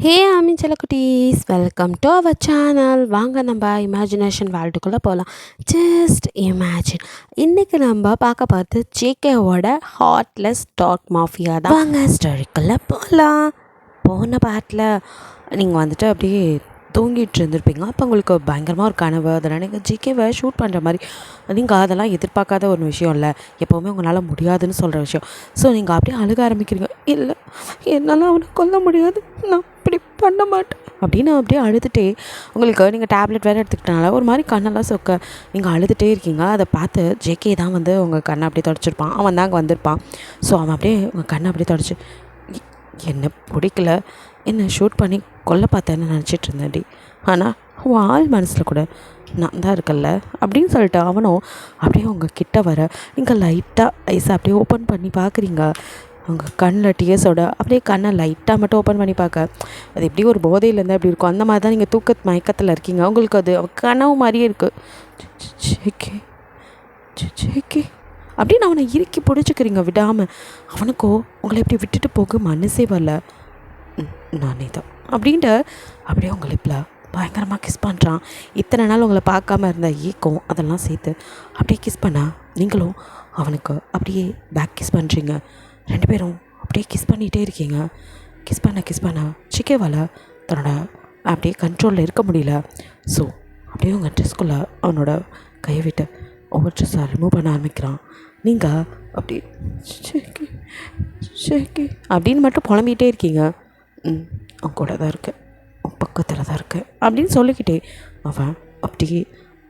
ஹே ஆமி செல்லக்குட்டீஸ், welcome to our channel. வாங்க நம்ம இமேஜினேஷன் வேர்ல்டுக்குள்ளே போகலாம். Just imagine. இன்றைக்கி நம்ம பார்க்க பார்த்து ஜேகேவோட ஹார்ட்லெஸ் டாக் மாஃபியா தான். வாங்க ஸ்டோரிக்குள்ளே போகலாம். போன பாட்டில் நீங்கள் வந்துட்டு அப்படியே தூங்கிட்டு இருந்திருப்பீங்க. அப்போ உங்களுக்கு பயங்கரமாக ஒரு கனவு, அதனால் நீங்கள் ஜிகேவை ஷூட் பண்ணுற மாதிரி. நீங்கள் அதெல்லாம் எதிர்பார்க்காத ஒரு விஷயம் இல்லை, எப்போவுமே உங்களால் முடியாதுன்னு சொல்கிற விஷயம். ஸோ நீங்கள் அப்படியே அழுக ஆரம்பிக்கிறீங்க. இல்லை, என்னால் அவனை கொல்ல முடியாது, நான் இப்படி பண்ண மாட்டேன் அப்படின்னு அப்படியே அழுதுகிட்டே உங்களுக்கு நீங்கள் டேப்லெட் வேறு எடுத்துக்கிட்டனால ஒரு மாதிரி கண்ணெல்லாம் சொக்க நீங்கள் அழுதுகிட்டே இருக்கீங்க. அதை பார்த்து ஜேகே தான் வந்து உங்கள் கண்ணை அப்படியே தொடச்சிருப்பான். அவன் தான் அங்கே வந்திருப்பான். ஸோ அவன் அப்படியே உங்கள் கண்ணை அப்படியே தொடச்சி, என்னை பிடிக்கல, என்னை ஷூட் பண்ணி கொல்ல பார்த்தேன்னு நினச்சிட்டு இருந்தேன்டி, ஆனால் உன் ஆள் மனசில் கூட நான் தான் இருக்கல்ல அப்படின்னு சொல்லிட்டு அவனும் அப்படியே உங்கள் கிட்ட வர நீங்கள் லைட்டாக ஐஸை அப்படியே ஓப்பன் பண்ணி பார்க்குறீங்க. உங்கள் கண்ணில் டிஎஸோட அப்படியே கண்ணை லைட்டாக மட்டும் ஓப்பன் பண்ணி பார்க்க அது எப்படி ஒரு போதையிலேருந்து அப்படி இருக்கும். அந்த மாதிரி தான் நீங்கள் மயக்கத்தில் இருக்கீங்க. உங்களுக்கு அது கனவு மாதிரியே இருக்குது. ஜேகே ஜேகே அப்படின்னு அவனை இறுக்கி பிடிச்சிக்கிறீங்க விடாமல். அவனுக்கோ உங்களை எப்படி விட்டுட்டு போக மனசே வரல. நானே தான் அப்படின்ட்டு அப்படியே உங்கள் லிப்பில் பயங்கரமாக கிஸ் பண்ணுறான். இத்தனை நாள் உங்களை பார்க்காம இருந்த ஏக்கம் அதெல்லாம் சேர்த்து அப்படியே கிஸ் பண்ண நீங்களும் அவனுக்கு அப்படியே பேக் கிஸ் பண்ணுறீங்க. ரெண்டு பேரும் அப்படியே கிஸ் பண்ணிகிட்டே இருக்கீங்க. கிஸ் பண்ண சிக்கேவால் தன்னோட அப்படியே கண்ட்ரோலில் இருக்க முடியல. ஸோ அப்படியே உங்கள் ட்ரெஸ்க்குள்ளே அவனோட கையை விட்டு ஒவ்வொரு ட்ரெஸ்ஸாக ரிமூவ் பண்ண ஆரம்பிக்கிறான். நீங்கள் அப்படி ஷேக்கி அப்படின்னு மட்டும் புலம்பிகிட்டே இருக்கீங்க. அவன் கூட தான் இருக்கேன், பக்கத்தில் தான் இருக்கேன் அப்படின்னு சொல்லிக்கிட்டே அவன் அப்படியே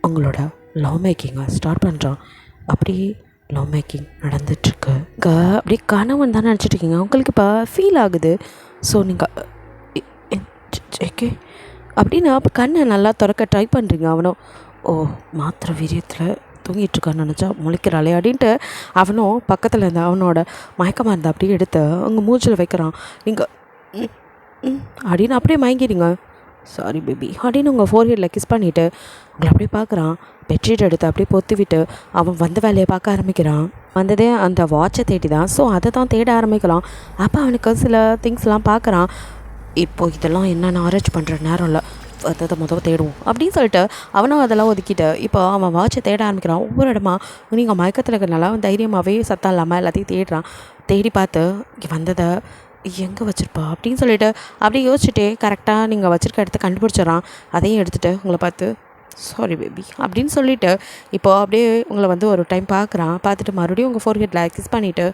உங்களோட லவ் மேக்கிங்கை ஸ்டார்ட் பண்ணுறான். அப்படியே லவ் மேக்கிங் நடந்துட்டுருக்கு. அப்படியே கணவன் தான் நினச்சிட்ருக்கீங்க. உங்களுக்கு இப்போ ஃபீல் ஆகுது. ஸோ நீங்கள் ஜேகே அப்படின்னு அப்போ கண்ணை நல்லா திறக்க ட்ரை பண்ணுறீங்க. அவனும் ஓ மாத்திரை வீரியத்தில் தூங்கிட்டுருக்கான்னு நினச்சா முழிக்கிறாளே அப்படின்ட்டு அவனும் பக்கத்தில் இருந்த அவனோட மயக்கமாக இருந்தால் அப்படியே எடுத்து அவங்க மூச்சில் வைக்கிறான். நீங்கள் அப்படின்னு அப்படியே மயங்கிடுங்க. சாரி பேபி அப்படின்னு உங்கள் ஃபோர்ஹெட்டில் கிஸ் பண்ணிவிட்டு உங்களை அப்படியே பார்க்குறான். பெட்ஷீட் எடுத்து அப்படியே பொத்து விட்டு அவன் வந்த வேலையை பார்க்க ஆரம்பிக்கிறான். வந்ததே அந்த வாட்சை தேடி தான். ஸோ அதை தான் தேட ஆரம்பிக்கலாம். அப்போ அவனுக்கு சில திங்ஸ்லாம் பார்க்குறான். இப்போது இதெல்லாம் என்னென்ன ஆராய்ச்சி பண்ணுற நேரம் இல்லை, அதை முதல்ல தேடுவோம் அப்படின்னு சொல்லிட்டு அவனும் அதெல்லாம் ஒதுக்கிட்டு இப்போ அவன் வாட்சை தேட ஆரம்பிக்கிறான். ஒவ்வொரு இடமா நீங்கள் மயக்கத்தில் இருக்கிறனால அவன் தைரியமாகவே சத்தம் இல்லாமல் எல்லாத்தையும் தேடுறான். தேடி பார்த்து வந்ததை எங்கே வச்சுருப்பா அப்படின்னு சொல்லிட்டு அப்படியே யோசிச்சுட்டே கரெக்டாக நீங்கள் வச்சுருக்க இடத்த கண்டுபிடிச்சிடறான். அதையும் எடுத்துகிட்டு உங்களை பார்த்து சாரி பேபி அப்படின்னு சொல்லிவிட்டு இப்போது அப்படியே உங்களை வந்து ஒரு டைம் பார்க்குறான். பார்த்துட்டு மறுபடியும் உங்கள் ஃபோர்ஹெட்டில் கிஸ் பண்ணிவிட்டு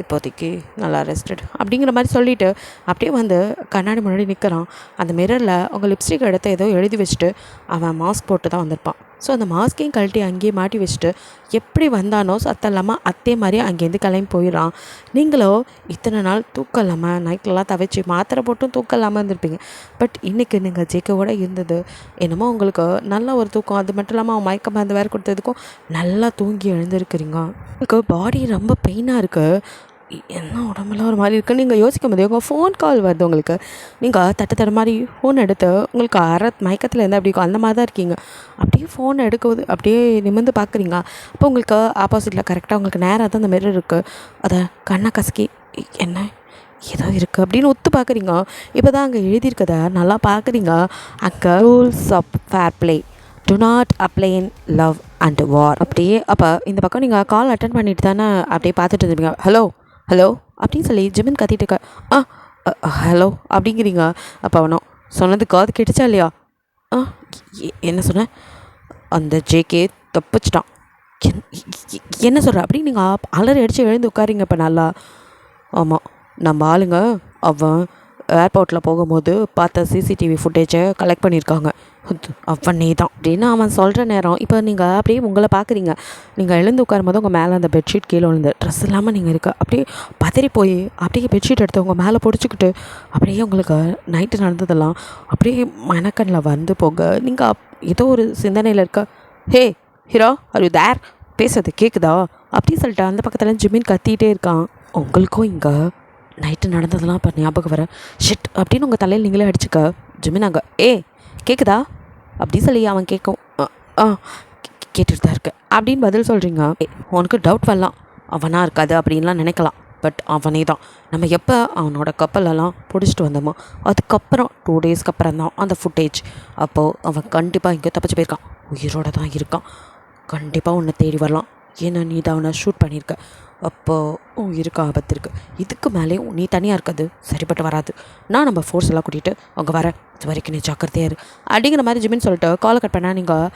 இப்போதைக்கு நல்லா ரெஸ்டட் அப்படிங்கிற மாதிரி சொல்லிவிட்டு அப்படியே வந்து கண்ணாடி முன்னாடி நிற்கிறான். அந்த மிரரில் உங்கள் லிப்ஸ்டிக் எடுத்து ஏதோ எழுதி வச்சுட்டு அவன் மாஸ்க் போட்டு தான் வந்திருப்பான். ஸோ அந்த மாஸ்கையும் கழட்டி அங்கேயே மாட்டி வச்சுட்டு எப்படி வந்தானோ சத்தம் இல்லாமல் அதே மாதிரியே அங்கேருந்து கிளம்பி போயிடறான். நீங்களோ இத்தனை நாள் தூக்கம் இல்லாமல் நைட்லலாம் தவிச்சு மாத்திரை போட்டும் தூக்கம் இல்லாமல் இருந்திருப்பீங்க. பட் இன்றைக்கி நீங்கள் ஜேகேவோட இருந்தது என்னமோ உங்களுக்கு நல்ல ஒரு தூக்கம். அது மட்டும் இல்லாமல் அவன் மயக்க மருந்து வேறு கொடுத்ததுக்கும் நல்லா தூங்கி எழுந்திருக்கிறீங்க. உங்களுக்கு பாடி ரொம்ப பெயினாக இருக்குது, என்ன உடம்புலாம் ஒரு மாதிரி இருக்குன்னு நீங்கள் யோசிக்க முடியும். உங்கள் ஃபோன் கால் வருது உங்களுக்கு. நீங்கள் தட்ட மாதிரி ஃபோன் எடுத்து உங்களுக்கு மயக்கத்தில் இருந்தால் அப்படி இருக்கும், அந்த மாதிரி தான் இருக்கீங்க. அப்படியே ஃபோன் எடுக்குவது அப்படியே நிமிர்ந்து பார்க்குறீங்க. அப்போ உங்களுக்கு ஆப்போசிட்டில் கரெக்டாக உங்களுக்கு நேராக தான் அந்த மிரர் இருக்குது. அதை கண்ணை கசக்கி என்ன ஏதோ இருக்குது அப்படின்னு ஒத்து பார்க்குறீங்க. இப்போ தான் அங்கே எழுதியிருக்கதை நல்லா பார்க்குறீங்க. அங்கே rules of fair play do not apply in love and war. அப்படியே அப்போ இந்த பக்கம் நீங்கள் கால் அட்டன் பண்ணிட்டு தானே அப்படியே பார்த்துட்டு இருந்தீங்க. ஹலோ ஹலோ அப்படின்னு சொல்லி ஜிமின் கத்திட்டு இருக்க. ஹலோ அப்படிங்கிறீங்க. அப்போ அவனோ சொன்னது காது கேட்டுச்சா இல்லையா? என்ன சொன்ன? அந்த ஜேகே தப்பிச்சிட்டான். என்ன சொல்கிற அப்படின்னு நீங்கள் அலறி அடித்து எழுந்து உட்காரிங்க. இப்போ நல்லா ஆமாம், நம்ம ஆளுங்க அவன் ஏர்போர்ட்டில் போகும்போது பார்த்த சிசிடிவி ஃபுட்டேஜை கலெக்ட் பண்ணியிருக்காங்க. அவனே தான் அப்படின்னு அவன் சொல்கிற நேரம் இப்போ நீங்கள் அப்படியே உங்களை பார்க்குறீங்க. நீங்கள் எழுந்து உட்காரும் போது உங்கள் மேலே அந்த பெட்ஷீட் கீழே விழுந்து ட்ரெஸ் இல்லாமல் நீங்கள் இருக்க அப்படியே பதறி போய் அப்படியே பெட்ஷீட் எடுத்து உங்கள் மேலே பிடிச்சிக்கிட்டு அப்படியே உங்களுக்கு நைட்டு நடந்ததெல்லாம் அப்படியே மனக்கண்ணில் வந்து போக நீங்கள் ஏதோ ஒரு சிந்தனையில் இருக்க. ஹே ஹீரோ ஆர் யூ தேர், பேசுறது கேட்குதா அப்படின்னு சொல்லிட்டு அந்த பக்கத்தில் ஜிமின் கத்திகிட்டே இருக்கான். உங்களுக்கும் இங்கே நைட்டு நடந்ததெல்லாம் இப்போ ஞாபகம் வர ஷிட் அப்படின்னு உங்கள் தலையில் நீங்களே அடிச்சுக்க. ஜிமின் அங்கே கேட்குதா அப்படின்னு சொல்லி அவன் கேட்கும். கேட்டுட்டு தான் இருக்க அப்படின்னு பதில் சொல்கிறீங்க. உனக்கு டவுட் வரலாம், அவனாக இருக்காது அப்படின்லாம் நினைக்கலாம். பட் அவனே தான். நம்ம எப்போ அவனோட கப்பலெல்லாம் பிடிச்சிட்டு வந்தோமோ அதுக்கப்புறம் 2 டேஸ்க்கு அப்புறம் தான் அந்த ஃபுட்டேஜ். அப்போது அவன் கண்டிப்பாக இங்கே தப்பிச்சு போயிருக்கான், உயிரோடு தான் இருக்கான். கண்டிப்பாக உன்னை தேடி வரலாம். ஏன்னா நீ தான் அவனை ஷூட் பண்ணியிருக்க. அப்போது உயிருக்கு ஆபத்து இருக்குது. இதுக்கு மேலேயும் நீ தனியாக இருக்கிறது சரிப்பட்டு வராது. நான் நம்ம ஃபோர்ஸ் எல்லாம் கூட்டிகிட்டு அங்கே வரேன். இது வரைக்கும் நீ ஜாக்கிரதையாக இரு அப்படிங்கிற மாதிரி ஜிமின்னு சொல்லிட்டு காலை கட் பண்ணால் நீங்கள்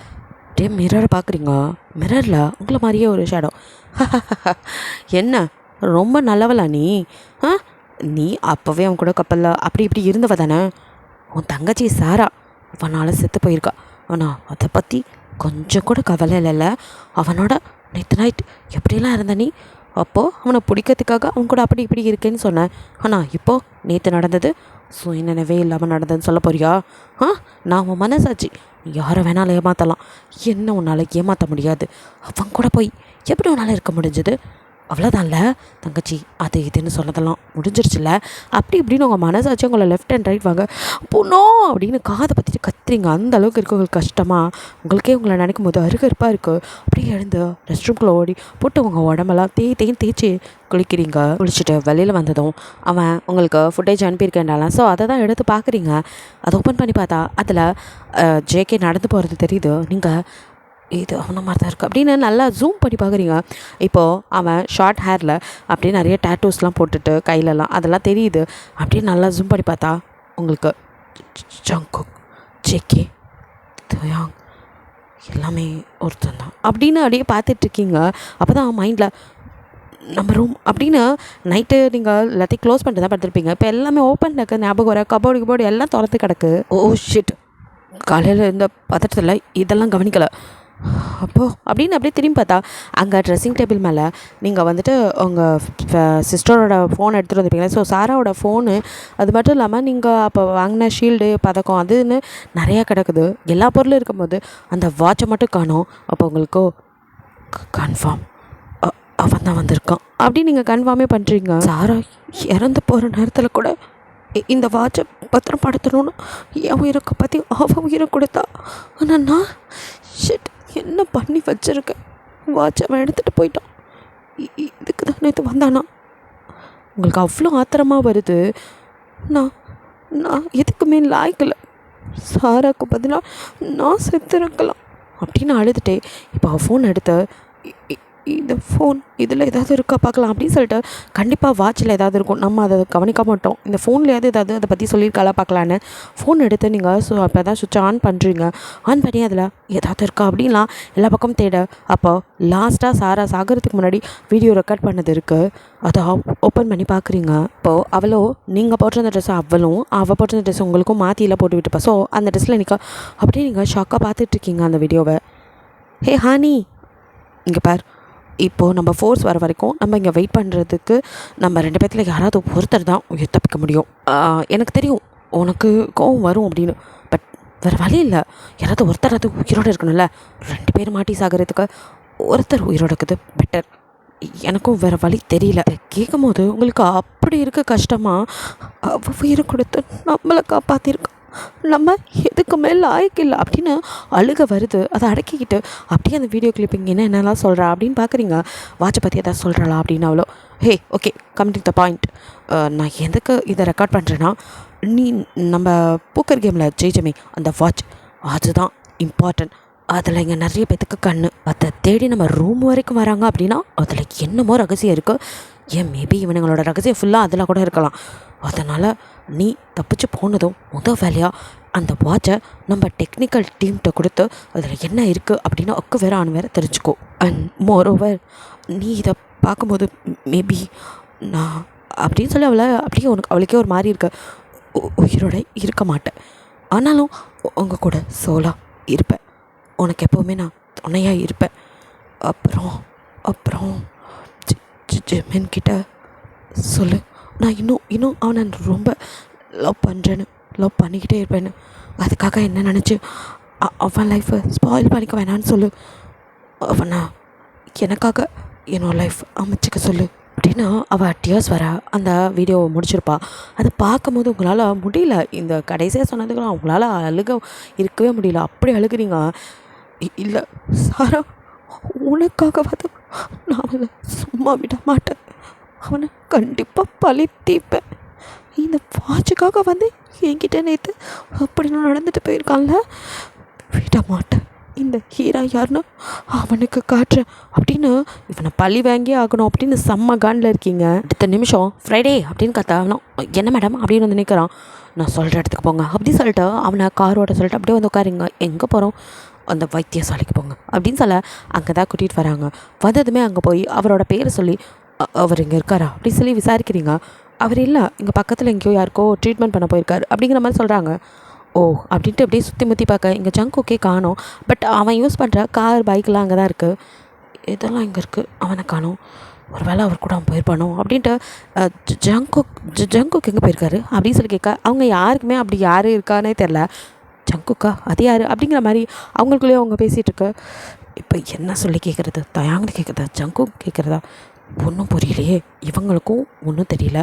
அப்படியே மிரரை பார்க்குறீங்க. மிரரில் உங்களை மாதிரியே ஒரு ஷேடோ. என்ன ரொம்ப நல்லவளா நீ? நீ அப்போவே அவன் கூட கப்பலில் அப்படி இப்படி இருந்தவ தானே? உன் தங்கச்சி சாரா அவனால் செத்து போயிருக்கா. ஆனால் அதை பற்றி கொஞ்சம் கூட கவலை இல்லைல்ல? அவனோட நேற்று நைட் எப்படிலாம் இருந்த நீ? அப்போது அவனை பிடிக்கிறதுக்காக அவன் கூட அப்படி இப்படி இருக்கேன்னு சொன்னேன். ஆனால் இப்போது நேற்று நடந்தது சுயநினைவே இல்லாமல் நடந்ததுன்னு சொல்ல போறியா? நான் உன் மனசாட்சி. யாரை வேணாலும் ஏமாற்றலாம், என்ன உன்னால் ஏமாற்ற முடியாது. அவன் கூட போய் எப்படி உன்னால் இருக்க முடிஞ்சது? அவ்வளோதான்ல தங்கச்சி, அது இதுன்னு சொன்னதெல்லாம் முடிஞ்சிருச்சுல. அப்படி இப்படின்னு உங்கள் மனசாச்சு உங்களை லெஃப்ட் அண்ட் ரைட் வாங்க பொண்ணோ அப்படின்னு காதை பற்றிட்டு கத்துறீங்க. அந்த அளவுக்கு இருக்குது உங்களுக்கு கஷ்டமாக. உங்களுக்கே உங்களை நினைக்கும் போது அருகருப்பாக இருக்குது. அப்படியே எழுந்து ரெஸ்ட் ரூம்குள்ளே ஓடி போட்டு உங்கள் உடம்பெல்லாம் தேய்ச்சி குளிக்கிறீங்க. குளிச்சுட்டு வெளியில் வந்ததும் அவன் உங்களுக்கு ஃபுட்டேஜ் அனுப்பியிருக்கேன்டாலாம். ஸோ அதை தான் எடுத்து பார்க்குறீங்க. அதை ஓப்பன் பண்ணி பார்த்தா அதில் ஜேகே நடந்து போகிறது தெரியுது. நீங்கள் இது அவனை மாதிரி தான் இருக்குது அப்படின்னு நல்லா ஜூம் பண்ணி பார்க்குறீங்க. இப்போது அவன் ஷார்ட் ஹேரில் அப்படியே நிறைய டேட்டூஸ்லாம் போட்டுட்டு கையிலலாம் அதெல்லாம் தெரியுது. அப்படியே நல்லா ஜூம் பண்ணி பார்த்தா உங்களுக்கு ஜங்குக், ஜேகே, தோயாங் எல்லாமே ஒருத்தன் தான் அப்படின்னு அப்படியே பார்த்துட்ருக்கீங்க. அப்போ தான் மைண்டில் நம்ம ரூம் அப்படின்னு நைட்டு நீங்கள் எல்லாத்தையும் க்ளோஸ் பண்ணிட்டு தான் படுத்துருப்பீங்க. இப்போ எல்லாமே ஓப்பன் இருக்குது. ஞாபகம் வர கபோர்டு எல்லாம் திறந்து கிடக்கு. ஓ ஷிட், காலையில் இந்த பதட்டத்தில் இதெல்லாம் கவனிக்கலை. அப்போது அப்படின்னு அப்படியே திரும்பி பார்த்தா அங்கே ட்ரெஸ்ஸிங் டேபிள் மேலே நீங்கள் வந்துட்டு உங்கள் சிஸ்டரோட ஃபோன் எடுத்துகிட்டு வந்துருப்பீங்களா. ஸோ சாராவோட ஃபோனு, அது மட்டும் இல்லாமல் நீங்கள் அப்போ வாங்கின ஷீல்டு பதக்கம் அதுன்னு நிறையா கிடக்குது. எல்லா பொருளும் இருக்கும்போது அந்த வாட்சை மட்டும் காணோம். அப்போ உங்களுக்கு கன்ஃபார்ம் அவன் தான் வந்திருக்கான் அப்படின்னு நீங்கள் கன்ஃபார்மே பண்ணுறீங்க. சாரா இறந்து போகிற நேரத்தில் கூட இந்த வாட்சை பத்திரம் படுத்தணும்னு என் உயிரை பற்றி அவன் உயிரை கொடுத்தா. ஆனால் நான் ஷிட் என்ன பண்ணி வச்சுருக்கேன்? வாட்ச் அவன் எடுத்துகிட்டு போயிட்டான். இதுக்கு தான் நேற்று வந்தானா? உங்களுக்கு அவ்வளோ ஆத்திரமாக வருது. நான் எதுக்குமே லாய்க்கலை. சாராக்கு பதிலாக நான் செத்துருக்கலாம் அப்படின்னு அழுதுகிட்டே இப்போ அவள் ஃபோன் எடுத்து இந்த ஃபோன் இதில் ஏதாவது இருக்கா பார்க்கலாம் அப்படின்னு சொல்லிட்டு கண்டிப்பாக வாட்சில் ஏதாவது இருக்கும், நம்ம அதை கவனிக்க மாட்டோம். இந்த ஃபோன்லேயாவது ஏதாவது அதை பற்றி சொல்லியிருக்காளா பார்க்கலான்னு ஃபோன் எடுத்து நீங்கள் அப்போ தான் சுவிட்ச் ஆன் பண்ணுறீங்க. ஆன் பண்ணி அதில் ஏதாவது இருக்கா அப்படின்லாம் எல்லா பக்கமும் தேட அப்போ லாஸ்ட்டாக சாரா சாகிறதுக்கு முன்னாடி வீடியோ ரெக்கார்ட் பண்ணது இருக்குது. அதை ஓப்பன் பண்ணி பார்க்குறீங்க. இப்போது அவளோ நீங்கள் போட்டிருந்த ட்ரெஸ்ஸை அவளும் அவள் போட்டிருந்த ட்ரெஸ் உங்களுக்கும் மாற்றியில் போட்டு விட்டுப்பா. ஸோ அந்த ட்ரெஸ்ஸில் நிற்க அப்படியே நீங்கள் ஷாக்காக பார்த்துட்ருக்கீங்க அந்த வீடியோவை. ஹே ஹானி, இங்கே பார், இப்போது நம்ம ஃபோர்ஸ் வர வரைக்கும் நம்ம இங்கே வெயிட் பண்ணுறதுக்கு நம்ம 2 பேர்த்தில் யாராவது ஒருத்தர் தான் உயிர் தப்பிக்க முடியும். எனக்கு தெரியும் உனக்கு கோவம் வரும் அப்படின்னு, பட் வேறு வழி இல்லை. யாராவது ஒருத்தர் அது உயிரோடு இருக்கணும்ல. 2 பேர் மாட்டி சாகிறதுக்கு ஒருத்தர் உயிரோடு இருக்குது பெட்டர். எனக்கும் வேறு வழி தெரியல. கேட்கும் போது உங்களுக்கு அப்படி இருக்க கஷ்டமாக உயிரை கொடுத்து நம்மளை காப்பாற்றிருக்கோம், நம்ம எதுக்கு மேலே லாய்க்கில்லை அப்படின்னு அழுக வருது. அதை அடக்கிக்கிட்டு அப்படியே அந்த வீடியோ கிளிப்பிங் என்னென்னலாம் சொல்கிறா அப்படின்னு பார்க்குறீங்க. வாட்சை பற்றி எதாவது சொல்கிறாளா அப்படின்னு அவ்வளோ. Hey okay, come to the point. நான் எதுக்கு இதை ரெக்கார்ட் பண்ணுறேன்னா, நீ நம்ம பூக்கர் கேமில் ஜெயிச்சமே அந்த வாட்ச், அதுதான் இம்பார்ட்டன்ட். அதில் இங்கே நிறைய பேத்துக்கு கண்ணு அதை தேடி நம்ம ரூம் வரைக்கும் வராங்க அப்படின்னா அதில் என்னமோ ரகசியம் இருக்குது. ஏன் மேபி இவனுங்களோட ரகசியம் ஃபுல்லாக அதில் கூட இருக்கலாம். அதனால் நீ தப்பிச்சு போனதும் வேலையாக அந்த வாட்சை நம்ம டெக்னிக்கல் டீம்கிட்ட கொடுத்து அதில் என்ன இருக்குது அப்படின்னு வேறு தெரிஞ்சுக்கோ. அண்ட் மோரோவர் நீ இதை பார்க்கும்போது மேபி நான் அப்படின்னு சொல்லி அப்படியே அவளுக்கே ஒரு மாதிரி இருக்க உயிரோட இருக்க மாட்டேன். ஆனாலும் உங்கள் கூட சோலாக இருப்பேன். உனக்கு எப்போவுமே நான் துணையாக இருப்பேன். அப்புறம் ஜிமின் கிட்ட சொல்லு, நான் இன்னும் அவனை ரொம்ப லவ் பண்ணிக்கிட்டே இருப்பேன்னு. அதுக்காக என்ன நினச்சி அவன் லைஃப்பை ஸ்பாயில் பண்ணிக்க வேணான்னு சொல்லு. அவனை எனக்காக என்னோட லைஃப் அமைச்சிக்க சொல்லு அப்படின்னு அவள் டியர்ஸ் வர அந்த வீடியோவை முடிச்சிருப்பா. அதை பார்க்கும்போது உங்களால் முடியல. இந்த கடைசியாக சொன்னதுக்கெல்லாம் உங்களால் இருக்கவே முடியல. அப்படி அழுகுறீங்க. இல்லை சாரா, உனக்காகவாது நான் அவளை சும்மா விட மாட்டேன். அவனை கண்டிப்பாக பழி தீர்ப்பேன். இந்த வாட்சுக்காக வந்து என்கிட்ட நேற்று அப்படி நான் நடந்துட்டு போயிருக்கான்ல, விட மாட்டேன். இந்த ஹீரா யாருன்னு அவனுக்கு காட்டுறேன் அப்படின்னு இவனை பழி வாங்கி ஆகணும் அப்படின்னு செம்ம காண்டில் இருக்கீங்க. அடுத்த நிமிஷம் ஃப்ரைடே அப்படின்னு கத்தாவணும். என்ன மேடம் அப்படின்னு வந்து நிற்கிறான். நான் சொல்கிற இடத்துக்கு போங்க அப்படின்னு சொல்லிட்டு அவனை காரோட சொல்லிட்டு அப்படியே வந்து உட்காருங்க. எங்கே போகிறோம்? அந்த வைத்தியசாலைக்கு போங்க அப்படின்னு சொல்ல அங்கே தான் கூட்டிகிட்டு வராங்க. வந்ததுமே அங்கே போய் அவரோட பேரை சொல்லி அவர் இங்கே இருக்காரா அப்படின்னு சொல்லி விசாரிக்கிறீங்க. அவர் இல்லை, இங்கே பக்கத்தில் எங்கேயோ யாருக்கோ ட்ரீட்மெண்ட் பண்ண போயிருக்காரு அப்படிங்கிற மாதிரி சொல்கிறாங்க. ஓ அப்படின்ட்டு அப்படியே சுற்றி முற்றி பார்க்க இங்கே ஜங்குக்கே காணோம். பட் அவன் யூஸ் பண்ணுற கார் பைக்கெலாம் அங்கே தான் இருக்குது. இதெல்லாம் இங்கே இருக்குது, அவனை காணோம். ஒரு வேளை அவர் கூட அவன் போயிருப்பானோ அப்படின்ட்டு ஜங்குக் எங்கே போயிருக்காரு அப்படின்னு சொல்லி கேட்க அவங்க யாருக்குமே அப்படி யார் இருக்கானே தெரில. ஜங்குக்கா அது யார் அப்படிங்கிற மாதிரி அவங்களுக்குள்ளேயே அவங்க பேசிகிட்டு இருக்க. இப்போ என்ன சொல்லி கேட்குறது? தயாங்கன்னு கேட்குறதா ஜங்குக் கேட்குறதா? ஒன்றும் புரியலையே. இவங்களுக்கும் ஒன்றும் தெரியல.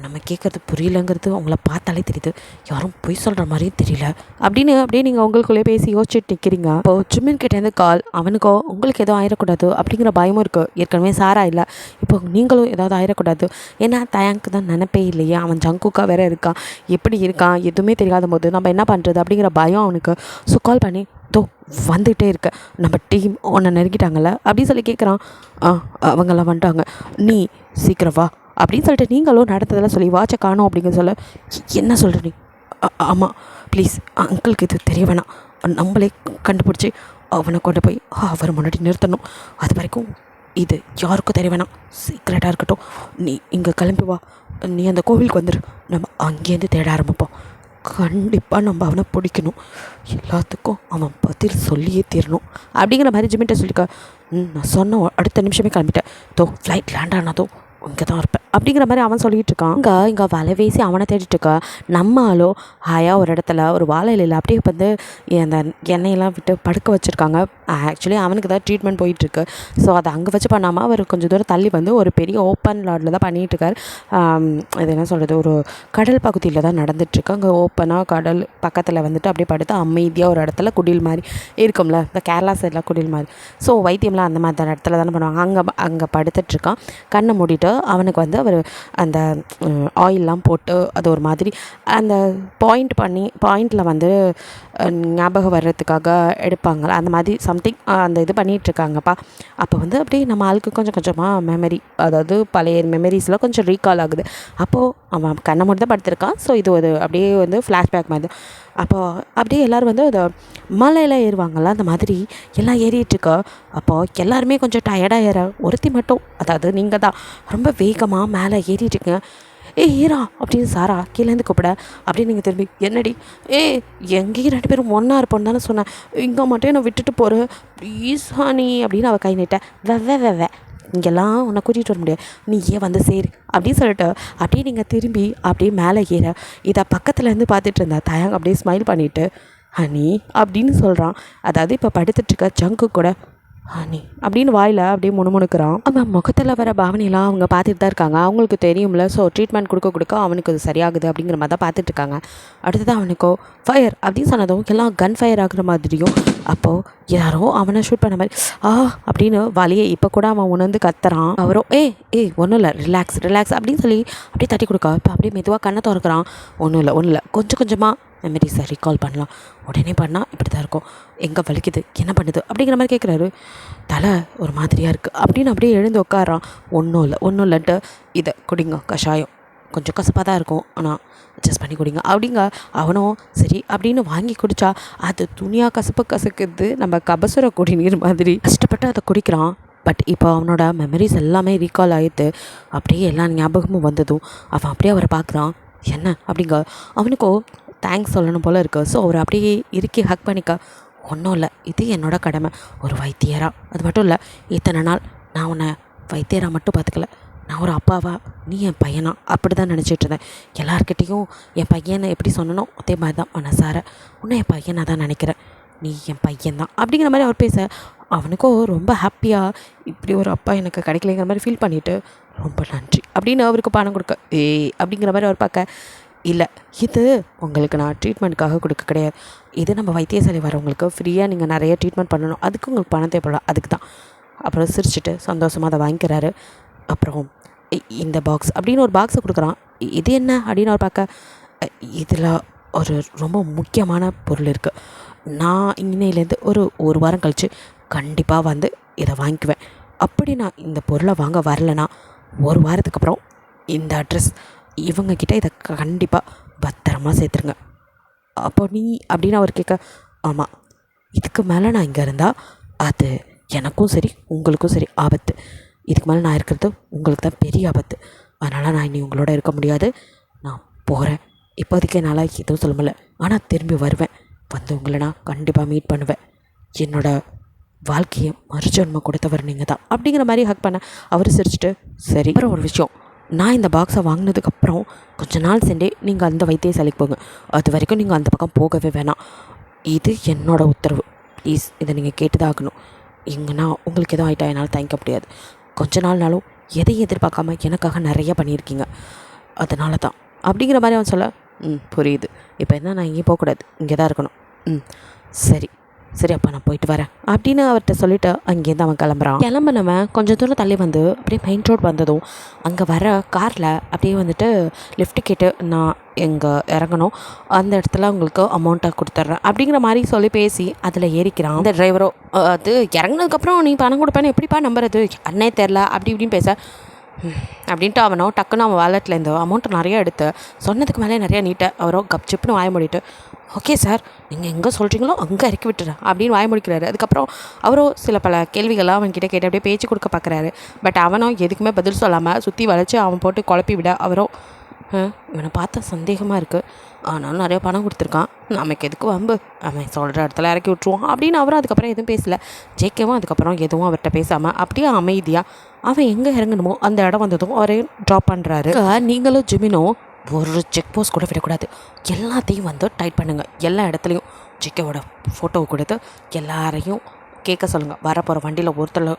நம்ம கேட்குறது புரியலங்கிறது அவங்கள பார்த்தாலே தெரியுது. யாரும் பொய் சொல்கிற மாதிரியும் தெரியல அப்படின்னு அப்படியே நீங்கள் உங்களுக்குள்ளே பேசி யோசிச்சுட்டு நிற்கிறீங்க. இப்போது ஜிம்மின் கிட்டேருந்து கால். அவனுக்கோ உங்களுக்கு எதுவும் ஆயிடக்கூடாது அப்படிங்கிற பயமும் இருக்குது. ஏற்கனவே சாரா இல்லை, இப்போ நீங்களும் ஏதாவது ஆயிடக்கூடாது. ஏன்னா தயாங்க்கு தான் நினைப்பே இல்லையே. அவன் ஜங்குக்கா வேற இருக்கான். எப்படி இருக்கான் எதுவுமே தெரியாத போது நம்ம என்ன பண்ணுறது அப்படிங்கிற பயம் அவனுக்கு. ஸோ கால் பண்ணி தோ வந்துகிட்டே இருக்க, நம்ம டீம் ஒன்றை நெருங்கிட்டாங்கல்ல அப்படின்னு சொல்லி கேட்குறான். அவங்கெல்லாம் வந்துட்டாங்க, நீ சீக்கிரம் வா அப்படின்னு சொல்லிட்டு நீங்களும் நடந்ததெல்லாம் சொல்லி வாட்சை காணும் அப்படிங்கிற சொல்ல என்ன சொல்கிற நீ? ஆமாம் ப்ளீஸ் அங்கிளுக்கு இது தெரிய வேணாம். நம்மளே கண்டுபிடிச்சி அவனை கொண்டு போய் அவர் முன்னாடி நிறுத்தணும். அது வரைக்கும் இது யாருக்கும் தெரிய வேணாம், சீக்ரெட்டாக இருக்கட்டும். நீ இங்கே கிளம்பி வா, நீ அந்த கோவிலுக்கு வந்துடு, நம்ம அங்கேருந்து தேட ஆரம்பிப்போம். கண்டிப்பாக நம்ம அவனை பிடிக்கணும், எல்லாத்துக்கும் அவன் பதில் சொல்லியே தீரணும் அப்படிங்கிற மாதிரி ஜிமிட்ட சொல்லிக்க. நான் சொன்ன அடுத்த நிமிஷமே கிளம்பிட்டேன். தோ ஃப்ளைட் லேண்ட் ஆனதும் இங்கே தான் இருப்பேன் அப்படிங்கிற மாதிரி அவன் சொல்லிகிட்டு இருக்கான். இங்கே வலை வீசி அவனை தேடிட்டு இருக்கா. நம்ம ஆளோ ஹாயாக ஒரு இடத்துல ஒரு வாழை இலையில் அப்படியே வந்து அந்த எண்ணெயெல்லாம் விட்டு படுக்க வச்சுருக்காங்க. ஆக்சுவலி அவனுக்கு தான் ட்ரீட்மெண்ட் போயிட்டுருக்கு. ஸோ அதை அங்கே வச்சு பண்ணாமல் அவர் கொஞ்சம் தூரம் தள்ளி வந்து ஒரு பெரிய ஓப்பன் லாடில் தான் பண்ணிகிட்ருக்கார். இது என்ன சொல்கிறது, ஒரு கடல் பகுதியில் தான் நடந்துகிட்ருக்கு. அங்கே ஓப்பனாக கடல் பக்கத்தில் வந்துட்டு அப்படியே படுத்து அமைதியாக ஒரு இடத்துல குடில் மாதிரி இருக்கும்ல, இந்த கேரளா சைடில் குடில் மாதிரி. ஸோ வைத்தியம்லாம் அந்த மாதிரி இடத்துல தானே பண்ணுவாங்க. அங்கே படுத்துட்ருக்கான். கண்ணை மூடிட்டு அவனுக்கு வந்து அவர் அந்த ஆயிலெலாம் போட்டு அது ஒரு மாதிரி அந்த பாயிண்டில் வந்து ஞாபகம் வர்றதுக்காக எடுப்பாங்கள, அந்த மாதிரி சம்திங் அந்த இது பண்ணிகிட்ருக்காங்கப்பா. அப்போ வந்து அப்படியே நம்ம ஆளுக்கு கொஞ்சம் கொஞ்சமாக மெமரி, அதாவது பழைய மெமரிஸில் கொஞ்சம் ரீகால் ஆகுது. அப்போது அவன் கண்ணை மூடி தான் படுத்திருக்கான். ஸோ இது ஒரு அப்படியே வந்து ஃப்ளாஷ்பேக் மாதிரி. அப்போது அப்படியே எல்லோரும் வந்து அதை மலையில் ஏறுவாங்கள்ல, அந்த மாதிரி எல்லாம் ஏறிட்டுருக்கா. அப்போது எல்லாருமே கொஞ்சம் டயர்டாக ஏற, ஒருத்தி மட்டும், அதாவது நீங்கள் தான் ரொம்ப வேகமாக மேலே ஏறிட்டுருங்க. ஹீரா அப்படின்னு சாரா கீழேருந்து கூப்பிட, அப்படின்னு நீங்கள் திரும்பி என்னடி எங்கேயும் 2 பேரும் ஒன்றா இருப்போன்னு தானே சொன்னேன், இங்கே மட்டும் என்னை விட்டுட்டு போகிற ப்ளீஸ் ஹானி அப்படின்னு அவள் கை நீட்ட. வெ இங்கெல்லாம் உன்னை கூட்டிகிட்டு வர முடியாது, நீ ஏன் வந்து சேரு அப்படின்னு சொல்லிட்டு அப்படியே நீங்கள் திரும்பி அப்படியே மேலே ஏற. இதை பக்கத்துலேருந்து பார்த்துட்டு இருந்தா தயாங்க அப்படியே ஸ்மைல் பண்ணிவிட்டு ஹனி அப்படின்னு சொல்கிறான். அதாவது இப்போ படுத்துட்ருக்க ஜங்கு கூட ஹனி அப்படின்னு வாயில் அப்படியே முணுமுணுக்கிறான். அவன் முகத்தில் வர பாவனையெல்லாம் அவங்க பார்த்துட்டு தான் இருக்காங்க. அவங்களுக்கு தெரியும்ல. ஸோ ட்ரீட்மெண்ட் கொடுக்க அவனுக்கு அது சரியாகுது அப்படிங்கிற மாதிரி தான் பார்த்துட்ருக்காங்க. அடுத்தது அவனுக்கோ ஃபயர் அப்படின்னு சொன்னதும் எல்லாம் கன் ஃபயர் ஆகுற மாதிரியும், அப்போது யாரோ அவனை ஷூட் பண்ண மாதிரி அப்படின்னு வலியை இப்போ கூட அவன் உணர்ந்து கத்துறான். அவரோ ஒன்றும் இல்லை, ரிலாக்ஸ் அப்படின்னு சொல்லி அப்படியே தட்டி கொடுக்க. இப்போ அப்படியே மெதுவாக கண்ணை திறக்கிறான். ஒன்றும் இல்லை கொஞ்சம் கொஞ்சமாக மெமரிஸை ரீகால் பண்ணலாம். உடனே பண்ணால் இப்படி தான் இருக்கும். எங்கே வலிக்குது, என்ன பண்ணுது அப்படிங்கிற மாதிரி கேட்குறாரு. தலை ஒரு மாதிரியாக இருக்குது அப்படின்னு அப்படியே எழுந்து உட்காரான். ஒன்றும் இல்லைன்ட்டு இதை குடிங்க, கஷாயம் கொஞ்சம் கசப்பாக தான் இருக்கும், ஆனால் அட்ஜஸ்ட் பண்ணி குடிங்க அப்படிங்க. அவனும் சரி அப்படின்னு வாங்கி குடித்தா அது துணியாக கசக்குது, நம்ம கபசுர குடிநீர் மாதிரி கஷ்டப்பட்டு அதை குடிக்கிறான். பட் இப்போ அவனோட மெமரிஸ் எல்லாமே ரீகால் ஆகிட்டு அப்படியே எல்லா ஞாபகமும் வந்ததும் அவன் அப்படியே அவரை பார்க்குறான். என்ன அப்படிங்க. அவனுக்கோ தேங்க்ஸ் சொல்லணும் போல் இருக்குது. ஸோ அவர் அப்படியே இறுக்கி ஹக் பண்ணிக்க. ஒன்றும் இல்லை, இது என்னோடய கடமை ஒரு வைத்தியராக. அது மட்டும் இல்லை, இத்தனை நாள் நான் உன்னை வைத்தியராக மட்டும் பார்த்துக்கல, நான் ஒரு அப்பாவா, நீ என் பையனா அப்படி தான் நினச்சிட்டு இருந்தேன். எல்லார்கிட்டையும் என் பையனை எப்படி சொன்னனோ அதே மாதிரி தான் மனசார உன்னை என் பையனாக தான் நினைக்கிறேன், நீ என் பையன்தான் அப்படிங்கிற மாதிரி அவர் பேச அவனுக்கும் ரொம்ப ஹாப்பியாக இப்படி ஒரு அப்பா எனக்கு கிடைக்கலைங்கிற மாதிரி ஃபீல் பண்ணிவிட்டு ரொம்ப நன்றி அப்படின்னு அவருக்கு பணம் கொடுக்க அப்படிங்கிற மாதிரி அவர் பார்க்க. இல்லை, இது உங்களுக்கு நான் ட்ரீட்மெண்ட்டுக்காக கொடுக்க கிடையாது, இது நம்ம வைத்தியசாலை வரவங்களுக்கு ஃப்ரீயாக நீங்கள் நிறைய ட்ரீட்மெண்ட் பண்ணணும், அதுக்கு உங்களுக்கு பணம் தேவைப்படும், அதுக்கு தான். அப்புறம் சிரிச்சுட்டு சந்தோஷமாக அதை வாங்கிக்கிறாரு. அப்புறம் இந்த பாக்ஸ் அப்படின்னு ஒரு பாக்ஸை கொடுக்குறான். இது என்ன அப்படின்னு அவர் பார்க்க, இதில் ஒரு ரொம்ப முக்கியமான பொருள் இருக்குது. நான் இன்னையிலேருந்து ஒரு வாரம் கழித்து கண்டிப்பாக வந்து இதை வாங்கிக்குவேன். அப்படி நான் இந்த பொருளை வாங்க வரலைன்னா ஒரு வாரத்துக்கு அப்புறம் இந்த அட்ரஸ் இவங்கக்கிட்ட இதை கண்டிப்பாக பத்திரமா சேர்த்துருங்க. அப்போ நீ அப்படின்னு அவர் கேட்க, ஆமாம், இதுக்கு மேலே நான் இங்கே இருந்தால் அது எனக்கும் சரி உங்களுக்கும் சரி ஆபத்து. இதுக்கு மேலே நான் இருக்கிறது உங்களுக்கு தான் பெரிய ஆபத்து. அதனால் நான் இனி உங்களோட இருக்க முடியாது. நான் போகிறேன். இப்போதைக்கு என்னால் எதுவும் சொல்ல முடியல. ஆனால் திரும்பி வருவேன். வந்து உங்களை நான் கண்டிப்பாக மீட் பண்ணுவேன். என்னோடய வாழ்க்கையை மறுஜன்மம் கொடுத்தவர் நீங்கள் தான் அப்படிங்கிற மாதிரி ஹக் பண்ண அவர் சிரிச்சுட்டு, சரி. அப்புறம் ஒரு விஷயம், நான் இந்த பாக்ஸை வாங்கினதுக்கப்புறம் கொஞ்ச நாள் சென்றே நீங்கள் அந்த வைத்தியசாலைக்கு போங்க. அது வரைக்கும் நீங்கள் அந்த பக்கம் போகவே வேணாம். இது என்னோடய உத்தரவு. ப்ளீஸ் இதை நீங்கள் கேட்டு தான் ஆகணும். இங்கன்னா உங்களுக்கு எதுவும் ஆகிட்டா என்னால் தாங்கிக்க முடியாது. கொஞ்ச நாள்னாலும் எதையும் எதிர்பார்க்காம எனக்காக நிறைய பண்ணியிருக்கீங்க, அதனால தான் அப்படிங்கிற மாதிரி அவன் சொல்ல, புரியுது. இப்போ என்ன, நான் இங்கேயும் போகக்கூடாது, இங்கே தான் இருக்கணும். சரி சரி, அப்போ நான் போயிட்டு வரேன் அப்படின்னு அவர்கிட்ட சொல்லிவிட்டு அங்கேருந்து அவன் கிளம்பினவன் கொஞ்சம் தூரம் தள்ளி வந்து அப்படியே மெயின் ரோட் வந்ததும் அங்கே வர காரில் அப்படியே வந்துட்டு லிஃப்ட் கேட்டு நான் எங்கே இறங்கணும் அந்த இடத்துல உங்களுக்கு அமௌண்ட்டை கொடுத்துட்றேன் அப்படிங்கிற மாதிரி சொல்லி பேசி அதில் ஏறிக்கிறான் அந்த டிரைவரோ. அது இறங்கினதுக்கப்புறம் நீ பணம் கொடுப்பேன்னு எப்படிப்பா நம்புறது, அண்ணே தெரில அப்படி இப்படின்னு பேச அப்படின்ட்டு அவனோ டக்குன்னு அவன் வாலெட்லேருந்து அமௌண்ட்டு நிறையா எடுத்து சொன்னதுக்கு மேலே நிறையா நீட்டை அவரோ கப்சிப்னு வாய முடிட்டு, ஓகே சார், நீங்கள் எங்கே சொல்கிறீங்களோ அங்கே இறக்கி விட்டுறேன் அப்படின்னு வாய முடிக்கிறாரு. அதுக்கப்புறம் அவரோ சில பல கேள்விகள்லாம் அவன்கிட்ட கேட்டு அப்படியே பேச்சு கொடுக்க பார்க்குறாரு. பட் அவனும் எதுக்குமே பதில் சொல்லாமல் சுற்றி வளைச்சி அவன் போட்டு குழப்பி விட அவரோ, இவனை பார்த்தா சந்தேகமாக இருக்குது, ஆனாலும் நிறைய பணம் கொடுத்துருக்கான், நமக்கு எதுக்கு வம்பு, அவன் சொல்கிற இடத்துல இறக்கி விட்ருவோம் அப்படின்னு அவரும் அதுக்கப்புறம் எதுவும் பேசலை. ஜேக்கவும் அதுக்கப்புறம் எதுவும் அவர்கிட்ட பேசாமல் அப்படியே அமைதியாக அவன் எங்கே இறங்கணுமோ அந்த இடம் வந்ததும் அவரையும் ட்ராப் பண்ணுறாரு. நீங்களும் ஜிமினும் ஒரு செக் போஸ்ட் கூட விடக்கூடாது, எல்லாத்தையும் வந்து டைட் பண்ணுங்கள். எல்லா இடத்துலையும் ஜிக்கோட ஃபோட்டோவை கொடுத்து எல்லாரையும் கேட்க சொல்லுங்கள். வரப்போகிற வண்டியில்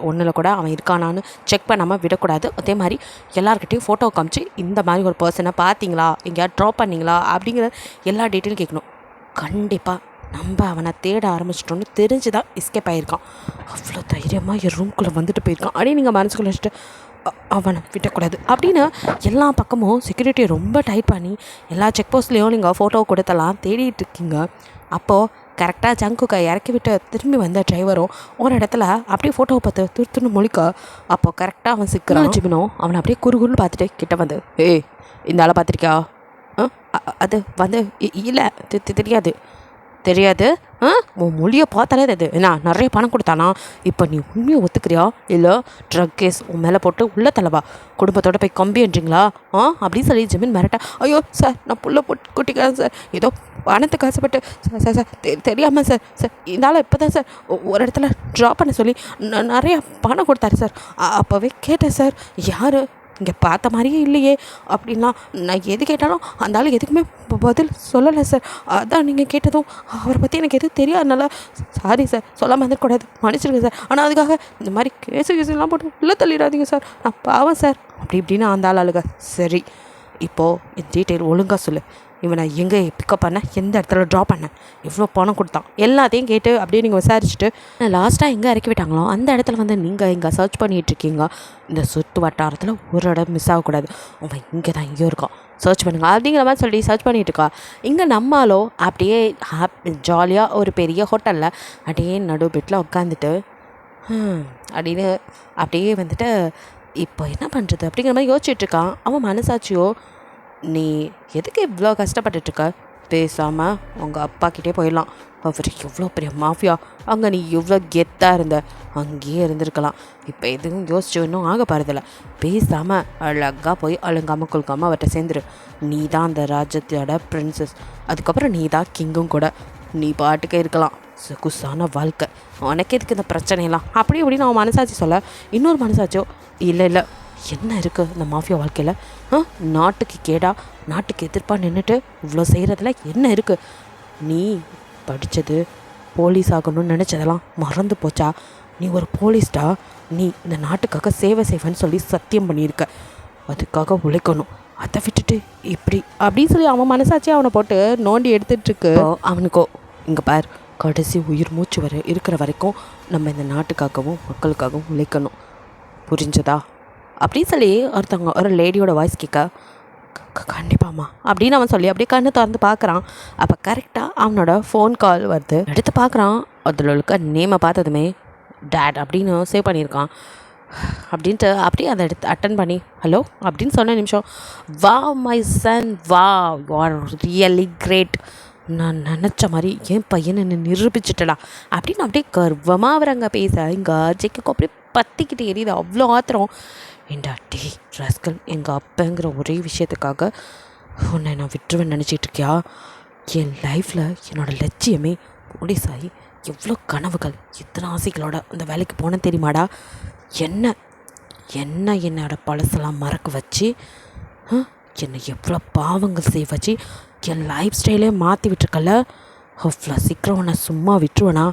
ஒன்றில் கூட அவன் இருக்கானான்னு செக் பண்ணாமல் விடக்கூடாது. அதே மாதிரி எல்லாருக்கிட்டையும் ஃபோட்டோ காமிச்சு இந்த மாதிரி ஒரு பர்சனை பார்த்தீங்களா, எங்கேயாவது ட்ராப் பண்ணிங்களா அப்படிங்கிற எல்லா டீட்டெயிலும் கேட்கணும். கண்டிப்பாக நம்ம அவனை தேட ஆரம்பிச்சிட்டோன்னு தெரிஞ்சு தான் எஸ்கேப் ஆகியிருக்கான். அவ்வளோ தைரியமாக என் ரூம்குள்ளே வந்துட்டு போயிருக்கான் அப்படின்னு நீங்கள் மனசுக்குள்ள வச்சுட்டு அவனை விடக்கூடாது அப்படின்னு எல்லா பக்கமும் செக்யூரிட்டியை ரொம்ப டைட் பண்ணி எல்லா செக் போஸ்ட்லேயும் நீங்கள் ஃபோட்டோ கொடுத்தலாம் தேடிட்டு இருக்கீங்க. அப்போது கரெக்டாக ஜங்குக்கை இறக்கி விட்டு திரும்பி வந்த டிரைவரும் ஒரு இடத்துல அப்படியே ஃபோட்டோவை பார்த்து திருத்துன்னு முழிக்க, அப்போ கரெக்டாக அவன் சிக்கிறான். ஜிமினும் அவனை அப்படியே குறுகுறுன்னு பார்த்துட்டு கிட்ட வந்து, இந்த ஆளை பார்த்துருக்கியா, அது வந்து இல்லை தெரியாது, உன் மொழியை பார்த்தாலே அது என்ன நிறைய பணம் கொடுத்தானா, இப்போ நீ உண்மையை ஒத்துக்கிறியா இல்லை ட்ரக் கேஸ் உன் மேலே போட்டு உள்ள தலைவா குடும்பத்தோடு போய் கம்பின்றீங்களா அப்படின்னு சொல்லி ஜிமின் மிரட்டா, ஐயோ சார் நான் புள்ள போட்டு கூட்டிக்கிறேன் சார், ஏதோ பணத்துக்கு ஆசைப்பட்டு சார் சார் தெரியாமல் சார் இருந்தாலும் இப்போ தான் சார் ஒரு இடத்துல ட்ராப் பண்ண சொல்லி நிறைய பணம் கொடுத்தாரு சார். அப்போவே கேட்டேன் சார், யார் இங்கே பார்த்த மாதிரியே இல்லையே அப்படின்லாம் நான் எது கேட்டாலும் அந்த ஆள் எதுக்குமே பதில் சொல்லலை சார். அதான் நீங்கள் கேட்டதும் அவரை பற்றி எனக்கு எதுவும் தெரியாதனால சாரி சார், சொல்லாமல் வந்துடக்கூடாது, மன்னிச்சிருங்க சார். ஆனால் அதுக்காக இந்த மாதிரி கேஸெல்லாம் போட்டு உள்ளே தள்ளிடாதீங்க சார், நான் பாவம் சார் அப்படி இப்படின்னு அந்த ஆள் அழுக. சரி, இப்போது என் டீட்டெயில் ஒழுங்காக சொல்லு, இவனை எங்கே பிக்கப் பண்ண, எந்த இடத்துல ட்ராப் பண்ண, எவ்வளோ பணம் கொடுத்தான், எல்லாத்தையும் கேட்டு அப்படியே நீங்கள் விசாரிச்சுட்டு லாஸ்ட்டாக எங்கே இறக்கி விட்டாங்களோ அந்த இடத்துல வந்து நீங்கள் இங்கே சர்ச் பண்ணிகிட்ருக்கீங்க. இந்த சுற்று வட்டாரத்தில் ஒரு இடம் மிஸ் ஆகக்கூடாது, அவன் இங்கே தான் இங்கேயும் இருக்கான், சர்ச் பண்ணுங்க அப்படிங்கிற மாதிரி சொல்லி சர்ச் பண்ணிகிட்டு இருக்கா. இங்கே நம்மளோ அப்படியே ஜாலியாக ஒரு பெரிய ஹோட்டலில் அப்படியே நடு பெட்டில் உட்காந்துட்டு அப்படின்னு அப்படியே வந்துட்டு இப்போ என்ன பண்ணுறது அப்படிங்கிற மாதிரி யோசிச்சுட்ருக்கான். அவன் மனசாட்சியோ, நீ எதுக்கு இவ்வளோ கஷ்டப்பட்டுட்ருக்க, பேசாமல் உங்கள் அப்பாக்கிட்டே போயிடலாம், அவர் எவ்வளோ பெரிய மாஃபியா, அங்கே நீ எவ்வளோ கெத்தாக இருந்த, அங்கேயே இருந்திருக்கலாம், இப்போ எதுவும் யோசிச்சு இன்னும் ஆக பாருதில்ல, பேசாமல் அழகாக போய் அழுங்காமல் கொள்காமல் அவர்கிட்ட சேர்ந்துரு, நீ தான் அந்த ராஜ்யத்தோட பிரின்சஸ், அதுக்கப்புறம் நீ தான் கிங்கும் கூட, நீ பாட்டுக்கு இருக்கலாம், சொகுசான வாழ்க்கை, உனக்கு எதுக்கு இந்த பிரச்சனையெல்லாம் அப்படி இப்படின்னு அவன் மனசாட்சி சொல்ல, இன்னொரு மனசாட்சியோ இல்லை என்ன இருக்குது இந்த மாஃபியா வாழ்க்கையில், நாட்டுக்கு கேடா நாட்டுக்கு எதிர்ப்பாக நின்றுட்டு இவ்வளோ செய்கிறதுல என்ன இருக்குது, நீ படித்தது போலீஸ் ஆகணும்னு நினச்சதெல்லாம் மறந்து போச்சா, நீ ஒரு போலீஸ்டா, நீ இந்த நாட்டுக்காக சேவை செய்வேன்னு சொல்லி சத்தியம் பண்ணியிருக்க, அதுக்காக உழைக்கணும், அதை விட்டுட்டு இப்படி அப்படின்னு சொல்லி அவன் மனசாட்சி அவனை போட்டு நோண்டி எடுத்துகிட்ருக்கு. அவனுக்கோ இங்கே பார், கடைசி உயிர் மூச்சு இருக்கிற வரைக்கும் நம்ம இந்த நாட்டுக்காகவும் மக்களுக்காகவும் உழைக்கணும், புரிஞ்சதா அப்படின்னு சொல்லி ஒருத்தவங்க ஒரு லேடியோட வாய்ஸ் கேட்க கண்டிப்பாம்மா அப்படின்னு அவன் சொல்லி அப்படியே கண்ணு திறந்து பார்க்குறான். அப்போ கரெக்டாக அவனோட ஃபோன் கால் வருது. எடுத்து பார்க்குறான். அதில் இருக்க நேமை பார்த்ததுமே டேட் அப்படின்னு சேவ் பண்ணியிருக்கான். அப்படின்ட்டு அப்படியே அதை எடுத்து அட்டன் பண்ணி ஹலோ அப்படின்னு சொன்ன நிமிஷம், வா மை சன் வா, யூ ஆர் ரியலி கிரேட், நான் நினச்ச மாதிரி என் பையனை நிரூபிச்சிட்டடா அப்படின்னு அப்படியே கர்வமாக அவர் அங்கே பேச இங்கே ஜெய்க்கு அப்படியே பற்றிக்கிட்டு எரியுது. அவ்வளோ ஆத்திரம். ஏண்டா டே ரஸ்கல், எங்கள் அப்பங்கிற ஒரே விஷயத்துக்காக உன்னை நான் விட்டுருவேன்னு நினச்சிட்டு இருக்கியா? என் லைஃப்பில் என்னோடய லட்சியமே போலீஸ் ஆகி எவ்வளோ கனவுகள் எத்தனை ஆசைகளோட அந்த வேலைக்கு போனேன் தெரியுமாடா? என்னோட பழசெல்லாம் மறக்க வச்சு என்னை எவ்வளோ பாவங்கள் செய்ய வச்சு என் லைஃப் ஸ்டைலே மாற்றி விட்டுருக்கல. அவ்வளோ சீக்கிரம் உன்னை சும்மா விட்டுருவேனா?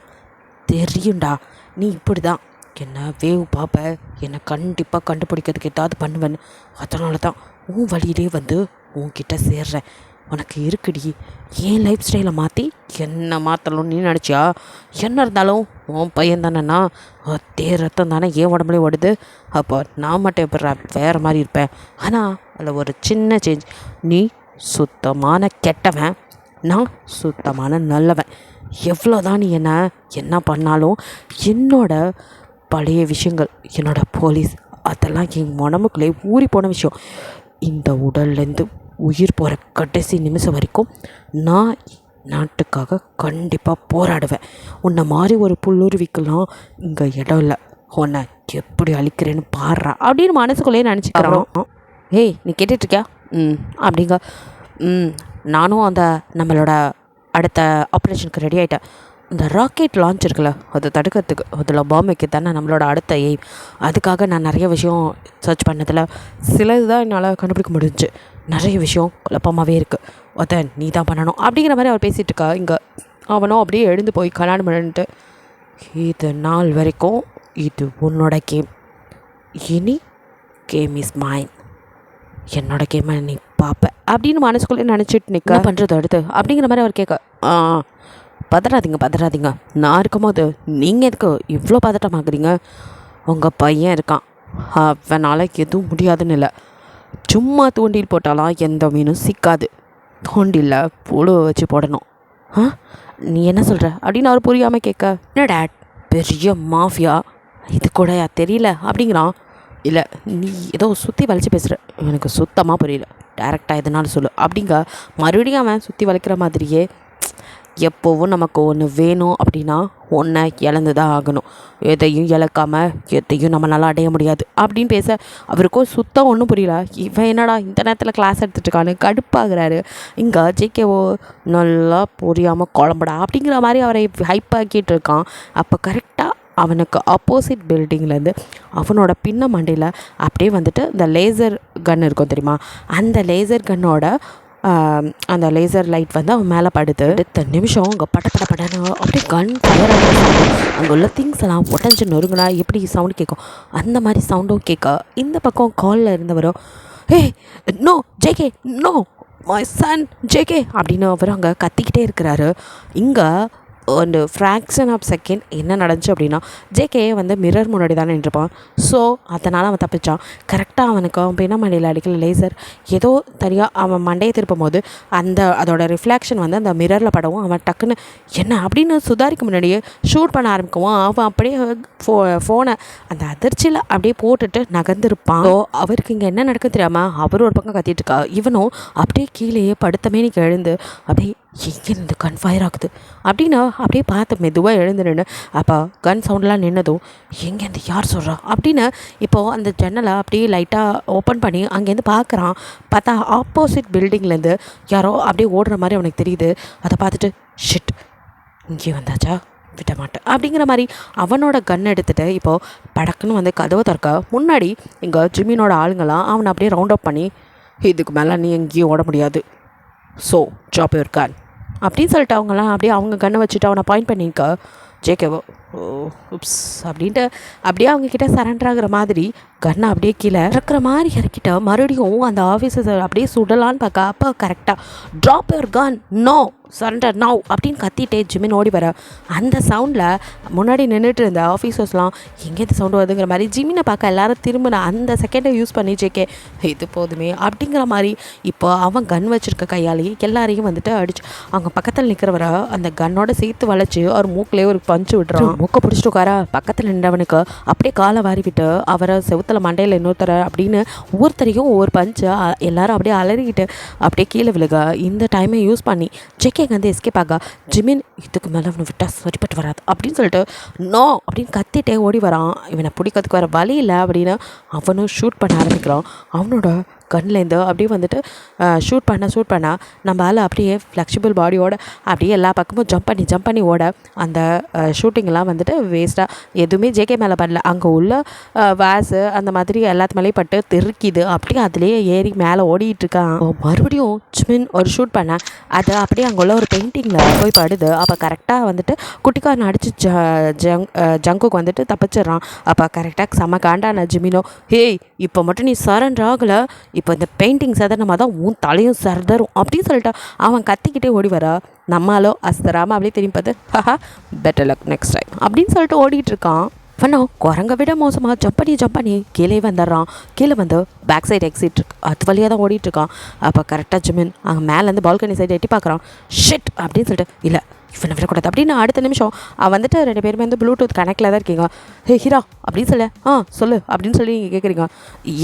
தெரியும்டா, நீ இப்படி தான் என்னை வேவு பார்ப்ப, என்னை கண்டிப்பாக கண்டுபிடிக்கிறதுக்கு ஏதாவது பண்ணுவேன்னு. அதனால தான் உன் வழியிலே வந்து உன்கிட்ட சேர்றேன். உனக்கு இருக்குடி, என் லைஃப் ஸ்டைலை மாற்றி என்ன மாற்றணும்னு நீ நினச்சியா? என்ன இருந்தாலும் உன் பையன் தானேண்ணா, அதே ரத்தம் தானே என் உடம்புலேயே ஓடுது. அப்போ நான் மட்டும் எப்படி வேறு மாதிரி இருப்பேன். ஆனால் அதில் ஒரு சின்ன சேஞ்ச், நீ சுத்தமான கெட்டவன், நான் சுத்தமான நல்லவன். எவ்வளோ தான் நீ என்ன பண்ணாலும் என்னோட பழைய விஷயங்கள், என்னோட போலீஸ், அதெல்லாம் என் உடம்புக்குள்ளே ஊறி போன விஷயம். இந்த உடல்லேருந்து உயிர் போகிற கடைசி நிமிஷம் வரைக்கும் நான் நாட்டுக்காக கண்டிப்பாக போராடுவேன். உன்னை மாதிரி ஒரு புல்லுருவிக்கெல்லாம் இங்கே இடம் இல்லை. உன்னை எப்படி அழிக்கிறேன்னு பாடுறா அப்படின்னு மனசுக்குள்ளேயே நினச்சிக்கிறோம். ஏய் நீ கேட்டுட்ருக்கியா? அப்படிங்க. நானும் அந்த நம்மளோட அடுத்த ஆப்ரேஷனுக்கு ரெடி ஆகிட்டேன். இந்த ராக்கெட் லான்ச் இருக்குல்ல, அதை தடுக்கிறதுக்கு, அதில் பாம்பு வைக்க தானே நம்மளோட அடுத்த எய்ம். அதுக்காக நான் நிறைய விஷயம் சர்ச் பண்ணதில் சிலது தான் என்னால் கண்டுபிடிக்க முடிஞ்சிச்சு. நிறைய விஷயம் குழப்பமாகவே இருக்குது. அதை நீ தான் பண்ணணும் அப்படிங்கிற மாதிரி அவர் பேசிகிட்டு இருக்கா. இங்கே அவனும் அப்படியே எழுந்து போய் கல்யாணம் பண்ணிட்டு, இது நாள் வரைக்கும் இது உன்னோட கேம், இனி கேம் இஸ் மைன், என்னோட கேமை நீ பார்ப்ப அப்படின்னு மனசுக்குள்ளே நினச்சிட்டு நிற்க பண்ணுறது அடுத்து அப்படிங்கிற மாதிரி அவர் கேட்க, பதறாதீங்க, நான் இருக்கும்போது நீங்கள் எதுக்கு இவ்வளோ பதட்டமாக்குறீங்க? உங்கள் பையன் இருக்கான், அவனால் எதுவும் முடியாதுன்னு இல்லை. சும்மா தூண்டில் போட்டாலாம் எந்த மீனும் சிக்காது. தூண்டிலில் புழுவை வச்சு போடணும். நீ என்ன சொல்கிற அப்படின்னு அவர் புரியாமல் கேட்க, என்ன டேட் பெரிய மாஃபியா, இது கூட தெரியல அப்படிங்கிறான். இல்லை நீ ஏதோ சுற்றி வளைச்சி பேசுகிற, எனக்கு சுத்தமாக புரியல, டேரெக்டாக எதனாலும் சொல்லு அப்படிங்க. மறுபடியும் அவன் சுற்றி வளைக்கிற மாதிரியே, எப்போவும் நமக்கு ஒன்று வேணும் அப்படின்னா ஒன்றை இழந்து தான் ஆகணும், எதையும் இழக்காமல் எதையும் நம்மளால் அடைய முடியாது அப்படின்னு பேச அவருக்கும் சுத்தம் ஒன்றும் புரியல. இவன் என்னடா இந்த நேரத்தில் கிளாஸ் எடுத்துகிட்டு இருக்கான்னு கடுப்பாகிறாரு. இங்கே ஜேகேஓ நல்லா புரியாமல் குழம்புடா அப்படிங்கிற மாதிரி அவரை ஹைப்பாக்கிட்டு இருக்கான். அப்போ கரெக்டாக அவனுக்கு ஆப்போசிட் பில்டிங்லேருந்து அவனோட பின்ன மண்டையில் அப்படியே வந்துட்டு இந்த லேசர் கன் இருக்கும் தெரியுமா, அந்த லேசர் கன்னோட அந்த லேசர் லைட் வந்து அவன் மேலே படுது. அடுத்த நிமிஷம் அங்கே படன்னு அப்படியே கன் ஃபயர் ஆகிற அங்கே உள்ள திங்ஸ் எல்லாம் உடஞ்சி நொறுங்கினா எப்படி சவுண்டு கேட்கும், அந்த மாதிரி சவுண்டும் கேட்க இந்த பக்கம் காலில் இருந்தவரோ, hey no JK, no my son JK அப்படின்னு அவர் அங்கே கத்திக்கிட்டே இருக்கிறாரு. இங்கே ஒரு ஃப்ராக்ஷன் ஆஃப் செகண்ட் என்ன நடந்துச்சு அப்படின்னா, ஜேகே வந்து மிரர் முன்னாடி தானே நின்றுப்பான். ஸோ அதனால் அவன் தப்பிச்சான். கரெக்டாக அவனுக்கு அவன் பின்ன மண்டையில் அடிக்கல லேசர் ஏதோ தனியாக அவன் மண்டையை திருப்பும் போது அதோட ரிஃப்ளெக்ஷன் வந்து அந்த மிரரில் படவும் அவன் டக்குன்னு என்ன அப்படின்னு சுதாரிக்க முன்னாடியே ஷூட் பண்ண ஆரம்பிக்கவும் அவன் அப்படியே ஃபோனை அந்த அதிர்ச்சியில் அப்படியே போட்டுட்டு நகர்ந்துருப்பான். ஸோ அவருக்கு இங்கே என்ன நடக்க தெரியாமல் அவர் ஒரு பக்கம் கத்திட்டு இருக்கா, இவனும் அப்படியே கீழேயே படுத்தமே நீ எழுந்து அப்படியே எங்கேருந்து கன் ஃபயர் ஆகுது அப்படின்னு அப்படியே பார்த்து மெதுவாக எழுந்து நின்று, அப்போ கன் சவுண்டெலாம் நின்னதும் எங்கேருந்து யார் சொல்கிறா அப்படின்னு இப்போது அந்த ஜன்னலை அப்படியே லைட்டாக ஓப்பன் பண்ணி அங்கேருந்து பார்க்குறான். பார்த்தா ஆப்போசிட் பில்டிங்லேருந்து யாரோ அப்படியே ஓடுற மாதிரி அவனுக்கு தெரியுது. அதை பார்த்துட்டு ஷிட் இங்கே வந்தாச்சா, விட மாட்டேன் அப்படிங்கிற மாதிரி அவனோட கன் எடுத்துகிட்டு இப்போது படக்குன்னு வந்து கதவை திறக்க முன்னாடி இங்கே ஜிம்மினோட ஆளுங்களாம் அவனை அப்படியே ரவுண்ட் அப் பண்ணி, இதுக்கு மேலே நீ எங்கேயும் ஓட முடியாது, ஸோ ட்ராப் யுவர் கன் அப்படின்னு சொல்லிட்டு அவங்களாம் அப்படியே அவங்க கண்ணை வச்சுட்டு அவனை பாயிண்ட் பண்ணிக்க, ஜேகேவோ உப்ஸ் அப்படின்ட்டு அப்படியே அவங்கக்கிட்ட சரண்டர் ஆகிற மாதிரி கன்னை அப்படியே கீழே இறக்குற மாதிரி இறக்கிட்ட மறுபடியும் அந்த ஆஃபீஸர்ஸ் அப்படியே சுடலான்னு பார்க்க, அப்போ கரெக்டாக drop your gun no surrender now அப்படின்னு கத்திட்டே ஜிமின் ஓடி வர அந்த சவுண்டில் முன்னாடி நின்றுட்டு இருந்த ஆஃபீஸர்ஸ்லாம் எங்கே இந்த சவுண்டு வருதுங்கிற மாதிரி ஜிமினை பார்க்க எல்லாரும் திரும்பின அந்த செகண்டை யூஸ் பண்ணி ஜேகே இது போதுமே அப்படிங்கிற மாதிரி இப்போ அவன் கன் வச்சுருக்க கையாலேயே எல்லாரையும் வந்துட்டு அடிச்சு அவங்க பக்கத்தில் நிற்கிறவரை அந்த கன்னோட சேர்த்து வளைச்சி அவர் மூக்கிலே ஒரு பஞ்சு விடுறான். மூக்கை பிடிச்சிட்டு உட்காரா பக்கத்தில் நின்றவனுக்கு அப்படியே காலை வாரி விட்டு அவரை செவுத்தில் மண்டையில் இன்னொருத்தர அப்படின்னு ஒவ்வொருத்தரையும் ஒவ்வொரு பஞ்சை எல்லாரும் அப்படியே அலறிக்கிட்டு அப்படியே கீழே விழுக இந்த டைமை யூஸ் பண்ணி ஜேகே வந்து எஸ்கேப் ஆக ஜிமின் இதுக்கு மேலே அவனை விட்டால் சரிப்பட்டு வராது அப்படின்னு சொல்லிட்டு நோ அப்படின்னு கத்திட்டே ஓடி வரான். இவனை பிடிக்கிறதுக்கு வர வழி இல்லை அப்படின்னு அவனும் ஷூட் பண்ண ஆரம்பிக்கிறான். அவனோட கண்லேருந்து அப்படியே வந்துட்டு ஷூட் பண்ண நம்ம ஆள் அப்படியே ஃப்ளெக்சிபிள் பாடியோட அப்படியே எல்லா பக்கமும் ஜம்ப் பண்ணி ஓட அந்த ஷூட்டிங்லாம் வந்துட்டு வேஸ்ட்டாக எதுவுமே ஜேகே மேலே பண்ணல. அங்கே உள்ள வேஸு அந்த மாதிரி எல்லாத்து மேலேயும் பட்டு தெருக்கிது அப்படியே அதுலேயே ஏறி மேலே ஓடிட்டுருக்கான். மறுபடியும் ஜிமின் ஒரு ஷூட் பண்ண அது அப்படியே அங்கே உள்ள ஒரு பெயிண்டிங்கில் போய் படுது. அப்போ கரெக்டாக வந்துட்டு குட்டிக்காரன் அடித்து ஜங்குக்கு வந்துட்டு தப்பிச்சிட்றான். அப்போ கரெக்டாக செம்ம காண்டான ஜிமினோ ஹேய் இப்போ மட்டும் நீ சரண்டர் ஆகலை இப்போ இந்த பெயிண்டிங் சதனமாக தான் உன் தலையும் சர்தரும் அப்படின்னு சொல்லிட்டு அவன் கத்திக்கிட்டே ஓடி வரா. நம்மளோ அசராமல் அப்படியே திரும்பி பார்த்து haha better luck next time அப்படின்னு சொல்லிட்டு ஓடிட்டு இருக்கான். அவனோ குரங்க விட மோசமாக ஜம்ப் பண்ணி கீழே வந்துடுறான். கீழே வந்து பேக் சைடு எக்ஸிட் இருக்கு அது வழியாக தான் ஓடிட்டுருக்கான். அப்போ கரெக்டாக ஜிமின் அங்கே மேலேருந்து பால்கனி சைடு எட்டி பார்க்குறான். ஷிட் அப்படின்னு சொல்லிட்டு இல்லை இவனை விடக்கூடாது அப்படின்னு அடுத்த நிமிஷம் அவன் வந்துட்டு 2 பேருமே வந்து ப்ளூடூத் கனெக்டில் தான் இருக்கீங்க. ஹே ஹீரா அப்படின்னு சொல்லு அப்படின்னு சொல்லி நீங்கள் கேட்குறீங்க.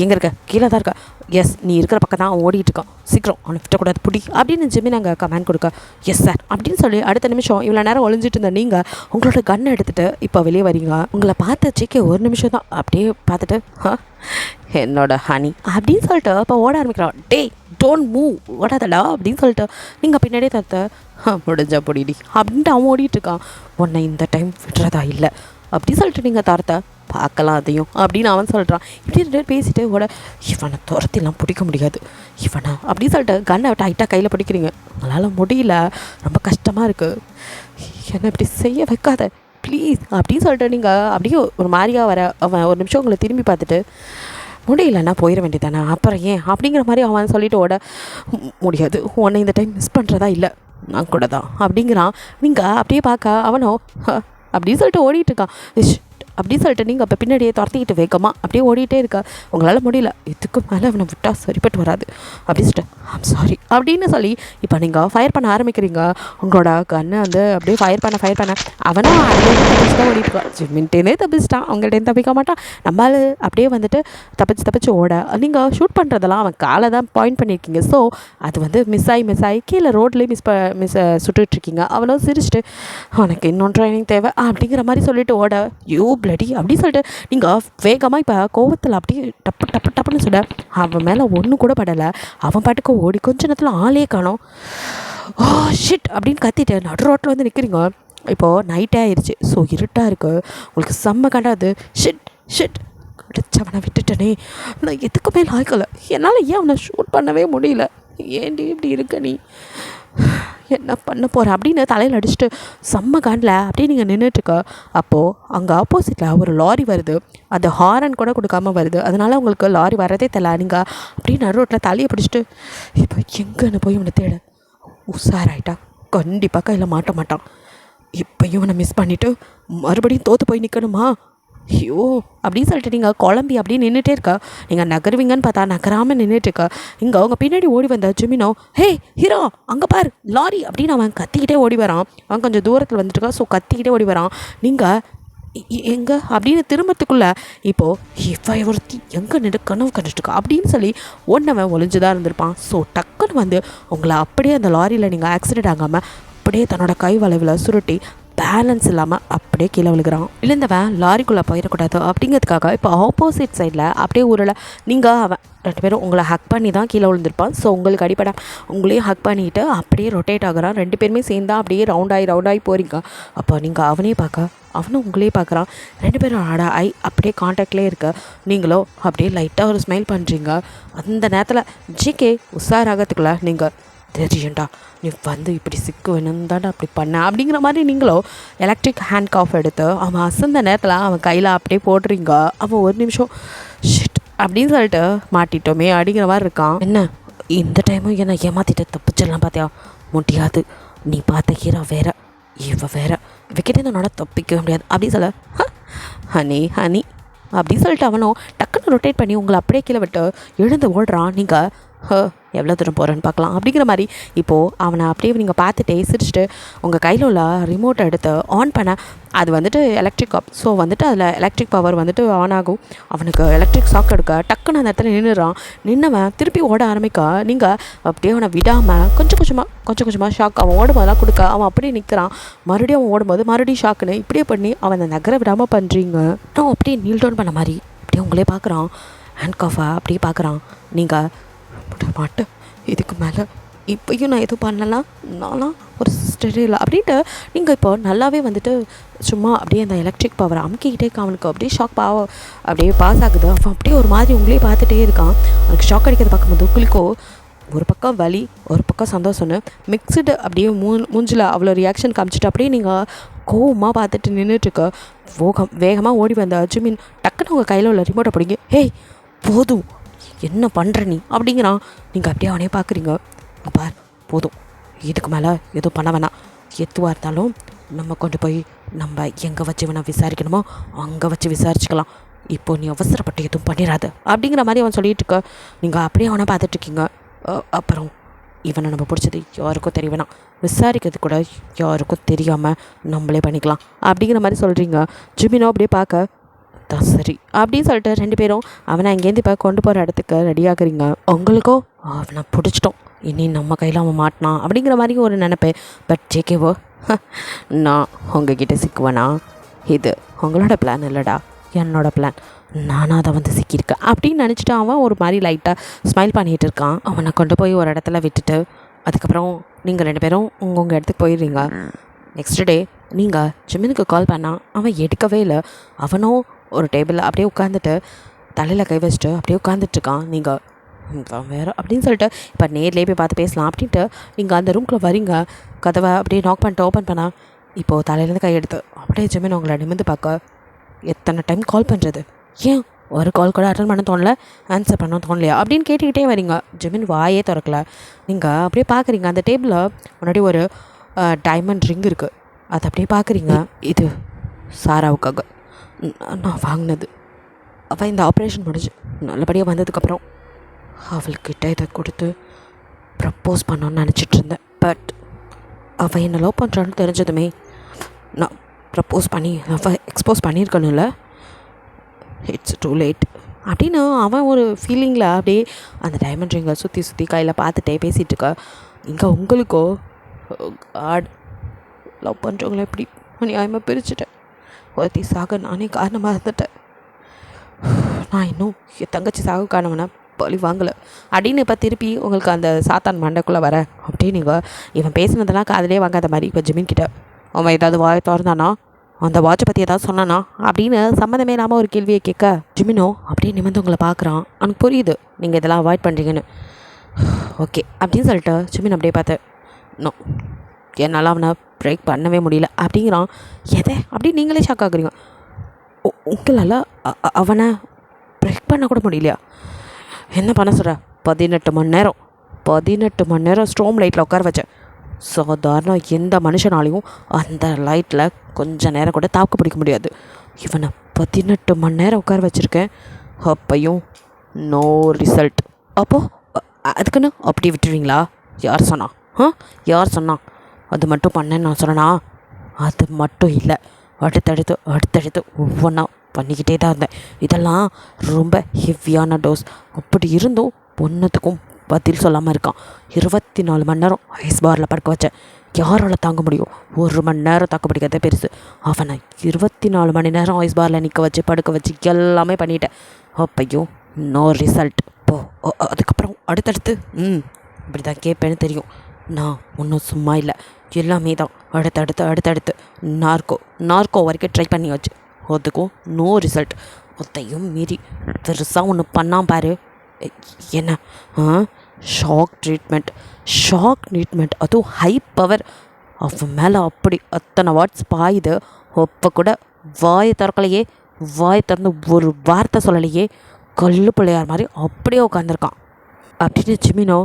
எங்கே இருக்க கீழே தான் இருக்கா எஸ் நீ இருக்கிற பக்கம் தான் அவன் ஓடிட்டு இருக்கான் சீக்கிரம் அவனை விட்டக்கூடாது பிடி அப்படின்னு ஜிமின் நாங்கள் கமெண்ட் கொடுக்க எஸ் சார் அப்படின்னு சொல்லி அடுத்த நிமிஷம் இவ்வளோ நேரம் ஒளிஞ்சிட்டு இருந்த நீங்கள் உங்களோட கன்னை எடுத்துகிட்டு இப்போ வெளியே வரீங்க. உங்களை பார்த்த ஜேகே ஒரு நிமிஷம் தான் அப்படியே பார்த்துட்டு என்னோட ஹனி அப்படின்னு சொல்லிட்டு அப்போ ஓட ஆரம்பிக்கிறான். டே டோன்ட் மூவ் ஓடாதடா அப்படின்னு சொல்லிட்டு நீங்கள் பின்னாடியே தத்த முடிஞ்சா பொடிடி அப்படின்ட்டு அவன் ஓடிட்டுருக்கான். உன்னை இந்த டைம் விடுறதா இல்லை அப்படின்னு சொல்லிட்டு நீங்கள் தரத்த பார்க்கலாம் அதையும் அப்படின்னு அவன் சொல்கிறான். இப்படி 2 பேர் பேசிட்டு ஓட இவனை துரத்திலாம் பிடிக்க முடியாது இவனை அப்படின்னு சொல்லிட்டு கன்னை டைட்டாக கையில் பிடிக்கிறீங்க. உங்களால் முடியல ரொம்ப கஷ்டமாக இருக்குது என்னை இப்படி செய்ய வைக்காத ப்ளீஸ் அப்படின்னு சொல்லிட்டு நீங்கள் அப்படியே ஒரு மாதிரியாக வர அவன் ஒரு நிமிஷம் உங்களை திரும்பி பார்த்துட்டு முடியலன்னா போயிட வேண்டியதானே அப்புறம் ஏன் அப்படிங்கிற மாதிரி அவன் சொல்லிட்டு ஓட முடியாது உன்னை இந்த டைம் மிஸ் பண்ணுறதா இல்லை நான் கூட தான் அப்படிங்கிறான். நீங்கள் அப்படியே பார்க்க அவனோ அப்படின்னு சொல்லிட்டு ஓடிட்டுருக்கான். அப்படின்னு சொல்லிட்டு நீங்கள் அப்போ பின்னாடியே துரத்திக்கிட்டு வேகமாக அப்படியே ஓடிட்டே இருக்கா. உங்களால் முடியல இதுக்கு மேலே அவனை விட்டால் சரிப்பட்டு வராது அப்படின்னு சொல்லிட்டு ஐம் சாரி அப்படின்னு சொல்லி இப்போ நீங்கள் ஃபயர் பண்ண ஆரம்பிக்கிறீங்க. உங்களோட கண்ணை வந்து அப்படியே ஃபயர் பண்ண அவனும் அதுலேயே தப்பிச்சு தான் ஓடிட்டுருக்கான். ஜிமின்ட்டேனே தப்பிச்சிட்டான் அவங்கள்ட்டேன்னு தப்பிக்க மாட்டான். நம்மளால் அப்படியே வந்துட்டு தப்பிச்சு ஓட நீங்கள் ஷூட் பண்ணுறதெல்லாம் அவன் காலை தான் பாயிண்ட் பண்ணியிருக்கீங்க. ஸோ அது வந்து மிஸ் ஆகி கீழே ரோட்லேயே சுட்டுட்ருக்கீங்க. அவனும் சிரிச்சிட்டு உனக்கு இன்னொன்று ட்ரைனிங் தேவை அப்படிங்கிற மாதிரி சொல்லிட்டு ஓட யூ பிளடி அப்படின்னு சொல்லிட்டு நீங்கள் வேகமாக இப்போ கோவத்தில் அப்படியே டப்புன்னு சொல்ல அவன் மேலே ஒன்றும் கூட படலை. அவன் பாட்டுக்கு ஓடி கொஞ்ச நேரத்தில் ஆளே காணோம். ஓ ஷிட் அப்படின்னு கத்திட்டு நடு ரோட்டில் வந்து நிற்கிறீங்க. இப்போது நைட்டே ஆயிடுச்சு. ஸோ இருட்டாக இருக்குது உங்களுக்கு செம்ம கண்டாது. ஷிட் கிடச்சவனை விட்டுட்டனே நான் எதுக்குமே லாய்க்கலை என்னால் ஏன் அவனை ஷூட் பண்ணவே முடியல ஏன்டி இப்படி இருக்க நீ என்ன பண்ண போகிறேன் அப்படின்னு தலையில் அடிச்சுட்டு செம்ம காண்டில் அப்படியே நீங்கள் நின்றுட்டுருக்க. அப்போது அங்கே ஆப்போசிட்டில் ஒரு லாரி வருது. அது ஹாரன் கூட கொடுக்காமல் வருது. அதனால் உங்களுக்கு லாரி வரதே தெரியல. நீங்கள் அப்படியே நடு ரோட்டில் தலையை பிடிச்சிட்டு இப்போ எங்கன்னு போய் இவனை தேட உஷாராயிட்டா கண்டிப்பாக கையில் மாட்ட மாட்டான். இப்போயும் இவனை மிஸ் பண்ணிவிட்டு மறுபடியும் தோற்று போய் நிற்கணுமா ஐயோ அப்படின்னு சொல்லிட்டு நீங்கள் குழம்பி அப்படியே நின்றுட்டே இருக்கா. நீங்கள் நகருவீங்கன்னு பார்த்தா நகராமல் நின்றுட்டுருக்கா. இங்கே அவங்க பின்னாடி ஓடி வந்த ஜிமினோ ஹே ஹீரோ அங்கே பார் லாரி அப்படின்னு அவன் கத்திக்கிட்டே ஓடி வரான். அவன் கொஞ்சம் தூரத்தில் வந்துட்டுருக்கா. ஸோ கத்திக்கிட்டே ஓடி வரான். நீங்கள் எங்கே அப்படின்னு திரும்பத்துக்குள்ளே இப்போது இவ ஒருத்தி எங்கே நின்று கனவு கண்டுட்டுருக்கா அப்படின்னு சொல்லி ஒன்றவன் ஒளிஞ்சுதான் இருந்திருப்பான். ஸோ டக்குன்னு வந்து உங்களை அப்படியே அந்த லாரியில் நீங்கள் ஆக்சிடெண்ட் ஆகாமல் அப்படியே தன்னோட கை வளைவில் சுருட்டி பேலன்ஸ் இல்லாமல் அப்படியே கீழே விழுகிறான். விழுந்தவன் லாரிக்குள்ளே போயிடக்கூடாது அப்படிங்கிறதுக்காக இப்போ ஆப்போசிட் சைடில் அப்படியே ஊரில் நீங்கள் அவன் 2 பேரும் உங்களை ஹக் பண்ணி தான் கீழே விழுந்திருப்பான். ஸோ உங்களுக்கு அடிப்படை உங்களையும் ஹக் பண்ணிவிட்டு அப்படியே ரொட்டேட் ஆகுறான். 2 பேருமே சேர்ந்தா அப்படியே ரவுண்டாகி போகிறீங்க. அப்போ நீங்கள் அவனையும் பார்க்க அவனும் உங்களையே பார்க்குறான். 2 பேரும் ஐ அப்படியே காண்டாக்ட்லேயே இருக்க. நீங்களோ அப்படியே லைட்டாக ஒரு ஸ்மைல் பண்ணுறீங்க. அந்த நேரத்தில் ஜிகே உஷாராகிறதுக்குள்ள நீங்கள் தெரியும்டா நீ வந்து இப்படி சிக்கு வேணும்னு தாண்டா அப்படி பண்ண அப்படிங்கிற மாதிரி நீங்களோ எலக்ட்ரிக் ஹேண்ட் காஃப் எடுத்து அவன் அசந்த நேரத்தில் அவன் கையில் அப்படியே போடுறீங்க. அவன் ஒரு நிமிஷம் ஷிட் அப்படின்னு சொல்லிட்டு மாட்டிட்டோமே அப்படிங்கிற மாதிரி இருக்கான். என்ன இந்த டைமும் என்னை ஏமாற்றிட்டு தப்பிச்சிடலாம் பார்த்தியா முடியாது நீ பார்த்த ஹீரோ வேற, இவ வேற, இவக்கிட்ட என்னோட தப்பிக்கவே முடியாது அப்படின்னு சொல்ல, ஹனி ஹனி அப்படின்னு சொல்லிட்டு அவனும் டக்குன்னு ரொட்டேட் பண்ணி உங்களை அப்படியே கீழே விட்டு எழுந்து ஓடுறான். நீங்கள் எவ்வளோ தூரம் போகிறேன்னு பார்க்கலாம் அப்படிங்கிற மாதிரி இப்போது அவனை அப்படியே நீங்கள் பார்த்துட்டே சிரிச்சுட்டு உங்கள் கையில் உள்ள ரிமோட்டை எடுத்து ஆன் பண்ண அது வந்துட்டு எலக்ட்ரிக் ஆப். ஸோ வந்துட்டு அதில் எலக்ட்ரிக் பவர் வந்துட்டு ஆன் ஆகும். அவனுக்கு எலக்ட்ரிக் ஷாக் எடுக்க டக்குன்னு அந்த இடத்துல நின்றுறான். நின்னவன் திருப்பி ஓட ஆரம்பிக்க நீங்கள் அப்படியே அவனை விடாமல் கொஞ்சம் கொஞ்சமாக ஷாக் அவன் ஓடும்போதெல்லாம் கொடுக்க அவன் அப்படியே நிற்கிறான். மறுபடியும் அவன் ஓடும்போது மறுபடியும் ஷாக்குன்னு இப்படியே பண்ணி அவன் அந்த நகர விடாமல் பண்ணுறீங்க. நான் அப்படியே நீல் டவுன் பண்ண மாதிரி அப்படியே உங்களே பார்க்குறான். ஹேண்ட் காஃபை அப்படியே பார்க்குறான். நீங்கள் மாட்டேன் இதுக்கு மேலே இப்போயும் நான் எதுவும் பண்ணலாம், நான்லாம் ஒரு சிஸ்டரே இல்லை அப்படின்ட்டு நீங்கள் இப்போ நல்லாவே வந்துட்டு சும்மா அப்படியே அந்த எலக்ட்ரிக் பவர் அமுக்கிக்கிட்டே அவனுக்கு அப்படியே ஷாக் அப்படியே பாஸ் ஆகுது. அவன் அப்படியே ஒரு மாதிரி உங்களே பார்த்துட்டே இருக்கான். அவனுக்கு ஷாக் அடிக்கிறத பார்க்கும்போது உங்களுக்கோ ஒரு பக்கம் வலி ஒரு பக்கம் சந்தோஷம்னு மிக்சடு அப்படியே மூஞ்சில் அவ்வளோ ரியாக்ஷன் காமிச்சிட்டு அப்படியே நீங்கள் கோவமாக பார்த்துட்டு நின்றுட்டுருக்க வேகமாக ஓடி வந்த ஜிமின் டக்குன்னு உங்கள் கையில் உள்ள ரிமோட்டை பிடிங்க. ஹேய் போதும் என்ன பண்ணுற நீ அப்படிங்கிறான். நீங்கள் அப்படியே அவனே பார்க்குறீங்க. பார் போதும் இதுக்கு மேலே எதுவும் பண்ண வேணாம், எதுவாக இருந்தாலும் நம்ம கொண்டு போய் நம்ம எங்கே வச்சு வேணால் விசாரிக்கணுமோ அங்கே வச்சு விசாரிச்சுக்கலாம். இப்போது நீ அவசரப்பட்டு எதுவும் பண்ணிடாது அப்படிங்கிற மாதிரி அவன் சொல்லிகிட்டு இருக்க. நீங்கள் அப்படியே அவனை பார்த்துட்ருக்கீங்க. அப்புறம் இவனை நம்ம பிடிச்சது யாருக்கும் தெரிய வேணாம், விசாரிக்கிறது கூட யாருக்கும் தெரியாமல் நம்மளே பண்ணிக்கலாம் அப்படிங்கிற மாதிரி சொல்கிறீங்க. ஜிமினோ அப்படியே பார்க்க தான் சரி அப்படின்னு சொல்லிட்டு 2 பேரும் அவனை அங்கேருந்து இப்போ கொண்டு போகிற இடத்துக்கு ரெடியாகிறீங்க. உங்களுக்கோ அவனை பிடிச்சிட்டோம், இனி நம்ம கையில் அவன் மாட்டினான் அப்படிங்கிற மாதிரி ஒரு நினைப்பேன். பட் ஜேகேவோ நான் உங்ககிட்ட சிக்குவேனா, இது உங்களோட பிளான் இல்லைடா என்னோட பிளான், நானாக அதை வந்து சிக்கியிருக்கேன் அப்படின்னு நினச்சிட்டு அவன் ஒரு மாதிரி லைட்டாக ஸ்மைல் பண்ணிகிட்டு இருக்கான். அவனை கொண்டு போய் ஒரு இடத்துல விட்டுட்டு அதுக்கப்புறம் நீங்கள் 2 பேரும் உங்கள் இடத்துக்கு போயிடுறீங்க. நெக்ஸ்ட் டே நீங்கள் ஜிமினுக்கு கால் பண்ணால் அவன் எடுக்கவே இல்லை. அவனும் ஒரு டேபிளில் அப்படியே உட்காந்துட்டு தலையில் கை வச்சுட்டு அப்படியே உட்காந்துட்ருக்கான். நீங்கள் வேறு அப்படின்னு சொல்லிட்டு இப்போ நேர்லேயே போய் பார்த்து பேசலாம் அப்படின்ட்டு நீங்கள் அந்த ரூம்குள்ளே வரீங்க. கதவை அப்படியே நாக் பண்ணிட்டு ஓப்பன் பண்ணால் இப்போது தலையிலேருந்து கை எடுத்து அப்படியே ஜிமின் உங்களை நிமிர்ந்து பார்க்க எத்தனை டைம் கால் பண்ணுறது, ஏன் ஒரு கால் கூட அட்டன் பண்ண தோணல, ஆன்சர் பண்ண தோணலையா அப்படின்னு கேட்டுக்கிட்டே வரீங்க. ஜிமின் வாயே திறக்கல. நீங்கள் அப்படியே பார்க்குறீங்க அந்த டேபிளில் முன்னாடி ஒரு டைமண்ட் ரிங் இருக்குது. அதை அப்படியே பார்க்குறீங்க. இது சாராவுக்காக நான் வாங்கினது. அவள் இந்த ஆப்ரேஷன் முடிஞ்சு நல்லபடியாக வந்ததுக்கப்புறம் அவள்கிட்ட இதை கொடுத்து ப்ரப்போஸ் பண்ணோன்னு நினச்சிட்டு இருந்தேன். பட் அவள் என்னை லவ் பண்ணுறான்னு தெரிஞ்சதுமே நான் ப்ரப்போஸ் பண்ணி அவள் எக்ஸ்போஸ் பண்ணியிருக்கணும்ல, இட்ஸ் டூ லேட் அப்படின்னு அவன் ஒரு ஃபீலிங்கில் அப்படியே அந்த டைமண்ட் ரிங்கை சுற்றி கையில் பார்த்துட்டே பேசிகிட்டு இருக்கா. இங்கே உங்களுக்கோ காட் லவ் பண்ணுறவங்கள எப்படி நியாயமாக பிரிச்சுட்டேன், ஒருத்தி சாக நானே காரணமாக இருந்துட்டேன், நான் இன்னும் என் தங்கச்சி சாக காரணம்னா பழி வாங்கலை அப்படின்னு இப்போ திருப்பி உங்களுக்கு அந்த சாத்தான் மண்டைக்குள்ளே வர அப்படின்னு இவன் பேசினதெல்லாம் காதலே வாங்காத மாதிரி இப்போ ஜிமின் கிட்ட அவன் ஏதாவது வாயை திறந்தானா, அந்த வாட்சை பற்றி ஏதாவது சொன்னானா அப்படின்னு சம்மந்தமே இல்லாமல் ஒரு கேள்வியை கேட்க ஜிமினோ அப்படியே நிமிர்ந்து உங்களை பார்க்குறான். எனக்கு புரியுது நீங்கள் இதெல்லாம் அவாய்ட் பண்ணுறீங்கன்னு, ஓகே அப்படின்னு சொல்லிட்டு ஜிமின் அப்படியே பார்த்து நோ என்னால் அவனை பிரேக் பண்ணவே முடியல அப்படிங்கிறான். எதை அப்படின்னு நீங்களே ஷாக் ஆகுறீங்க. உங்களால் அவனை பிரேக் பண்ண கூட முடியலையா, என்ன பண்ண சொல்கிற, 18 மணி நேரம் ஸ்ட்ரோம் லைட்டில் உட்கார வச்சேன். சாதாரண எந்த மனுஷனாலையும் அந்த லைட்டில் கொஞ்சம் நேரம் கூட தாக்கு பிடிக்க முடியாது. இவனை 18 மணி நேரம் உட்கார வச்சுருக்கேன், அப்பையும் நோ ரிசல்ட். அப்போது அதுக்குன்னு அப்படி விட்டுருவீங்களா, யார் சொன்னா அது மட்டும் பண்ணேன்னு நான் சொன்னேன்னா, அது மட்டும் இல்லை, அடுத்தடுத்து ஒவ்வொன்றா பண்ணிக்கிட்டே தான் இருந்தேன். இதெல்லாம் ரொம்ப ஹெவியான டோஸ். அப்படி இருந்தும் ஒன்றுத்துக்கும் பதில் சொல்லாமல் இருக்கான். 24 மணி நேரம் ஐஸ் பாரில் படுக்க வச்சேன், யாரால் தாங்க முடியும், 1 மணி நேரம் தாக்கு பிடிக்கிறதே பெருசு. அவனை 24 மணி நேரம் ஐஸ் பாரில் நிற்க வச்சு படுக்க வச்சு எல்லாமே பண்ணிட்டேன், அப்பையும் நோ ரிசல்ட். அதுக்கப்புறம் அடுத்தடுத்து இப்படி தான் கேட்பேன்னு தெரியும். நான் ஒன்றும் சும்மா இல்லை, எல்லாமே தான் அடுத்தடுத்து நார்கோ வரைக்கும் ட்ரை பண்ணி வச்சு அதுக்கும் நோ ரிசல்ட். அதையும் மீறி பெருசாக ஒன்று பண்ணான் பாரு, என்ன ஷாக் ட்ரீட்மெண்ட், அதுவும் ஹை பவர். அவன் மேலே அப்படி அத்தனை வாட்ஸ் பாயுது. அப்போ கூட வாயை திறந்து ஒரு வார்த்தை சொல்லலையே, கல்லு பிள்ளையார் மாதிரி அப்படியே உட்காந்துருக்கான். அப்படின்னு ஜிமினோ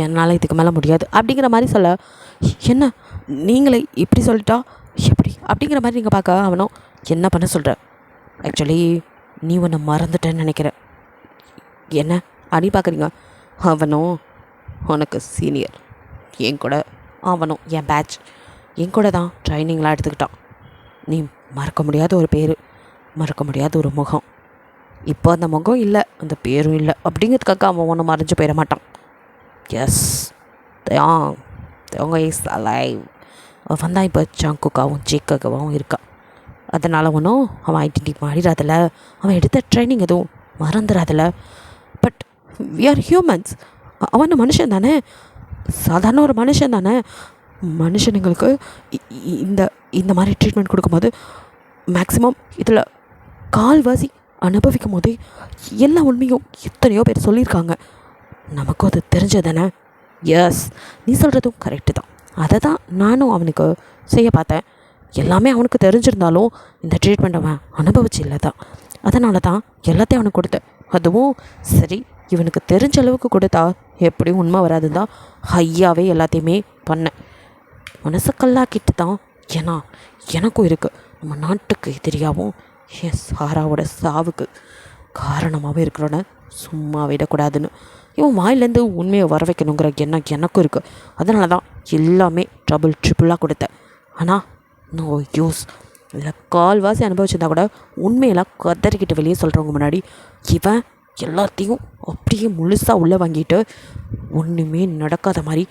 என்னால் இதுக்கு மேலே முடியாது அப்படிங்கிற மாதிரி சொல்ல, என்ன நீங்களே இப்படி சொல்லிட்டா எப்படி அப்படிங்கிற மாதிரி நீங்கள் பார்க்க அவனும் என்ன பண்ண சொல்கிற? ஆக்சுவலி நீ உன்னை மறந்துட்டேன்னு நினைக்கிறேன். என்ன அப்படி பார்க்குறீங்க? அவனும் உனக்கு சீனியர், என் கூட அவனும் என் பேட்ச், என் கூட தான் ட்ரைனிங்லாம் எடுத்துக்கிட்டான். நீ மறக்க முடியாத ஒரு பேர், மறக்க முடியாத ஒரு முகம். இப்போ அந்த முகம் இல்லை, அந்த பேரும் இல்லை அப்படிங்கிறதுக்காக அவன் ஒன்று மறைஞ்சு போயிட மாட்டான். Yes, Devang is alive. அவன் தான் இப்போ ஜங்குக்காவும் ஜேக்காகவும் இருக்கான். அதனால் ஒன்றும் அவன் ஐடென்டி மாறிடாதில்ல, அவன் எடுத்த ட்ரைனிங் எதுவும் மறந்துடாதில்ல. But we are humans. அவன் மனுஷன் தானே, சாதாரண ஒரு மனுஷன் தானே. மனுஷனுங்களுக்கு இந்த இந்த மாதிரி ட்ரீட்மெண்ட் கொடுக்கும்போது மேக்ஸிமம் இதில் கால்வாசி அனுபவிக்கும் போதே எல்லா உண்மையும் எத்தனையோ பேர் சொல்லியிருக்காங்க. நமக்கும் அது தெரிஞ்சது தானே. எஸ், நீ சொல்கிறதும் கரெக்டு தான். அதை தான் நானும் அவனுக்கு செய்ய பார்த்தேன். எல்லாமே அவனுக்கு தெரிஞ்சிருந்தாலும் இந்த ட்ரீட்மெண்ட் அவன் அனுபவிச்சு இல்லை தான். அதனால தான் எல்லாத்தையும் அவனுக்கு கொடுத்தேன். அதுவும் சரி, இவனுக்கு தெரிஞ்ச அளவுக்கு கொடுத்தா எப்படியும் உண்மை வராதுன்னு தான் ஹையாகவே எல்லாத்தையுமே பண்ணேன். மனசுக்கல்லாக்கிட்டு தான். ஏன்னா எனக்கும் இருக்குது, நம்ம நாட்டுக்கு எதிரியாகவும் என் சாராவோட சாவுக்கு காரணமாகவே இருக்கிறோன்னு சும்மா விடக்கூடாதுன்னு இவன் வாயிலேருந்து உண்மையை வர வைக்கணுங்கிற எண்ணம் எனக்கும் இருக்குது. அதனால தான் எல்லாமே ட்ரிபிளாக கொடுத்தேன். ஆனால் நோ யூஸ். இதில் கால்வாசி அனுபவிச்சிருந்தா கூட உண்மையெல்லாம் கதறிக்கிட்டு வெளியே சொல்கிறவங்க முன்னாடி இவன் எல்லாத்தையும் அப்படியே முழுசாக உள்ளே வாங்கிட்டு ஒன்றுமே நடக்காத மாதிரி,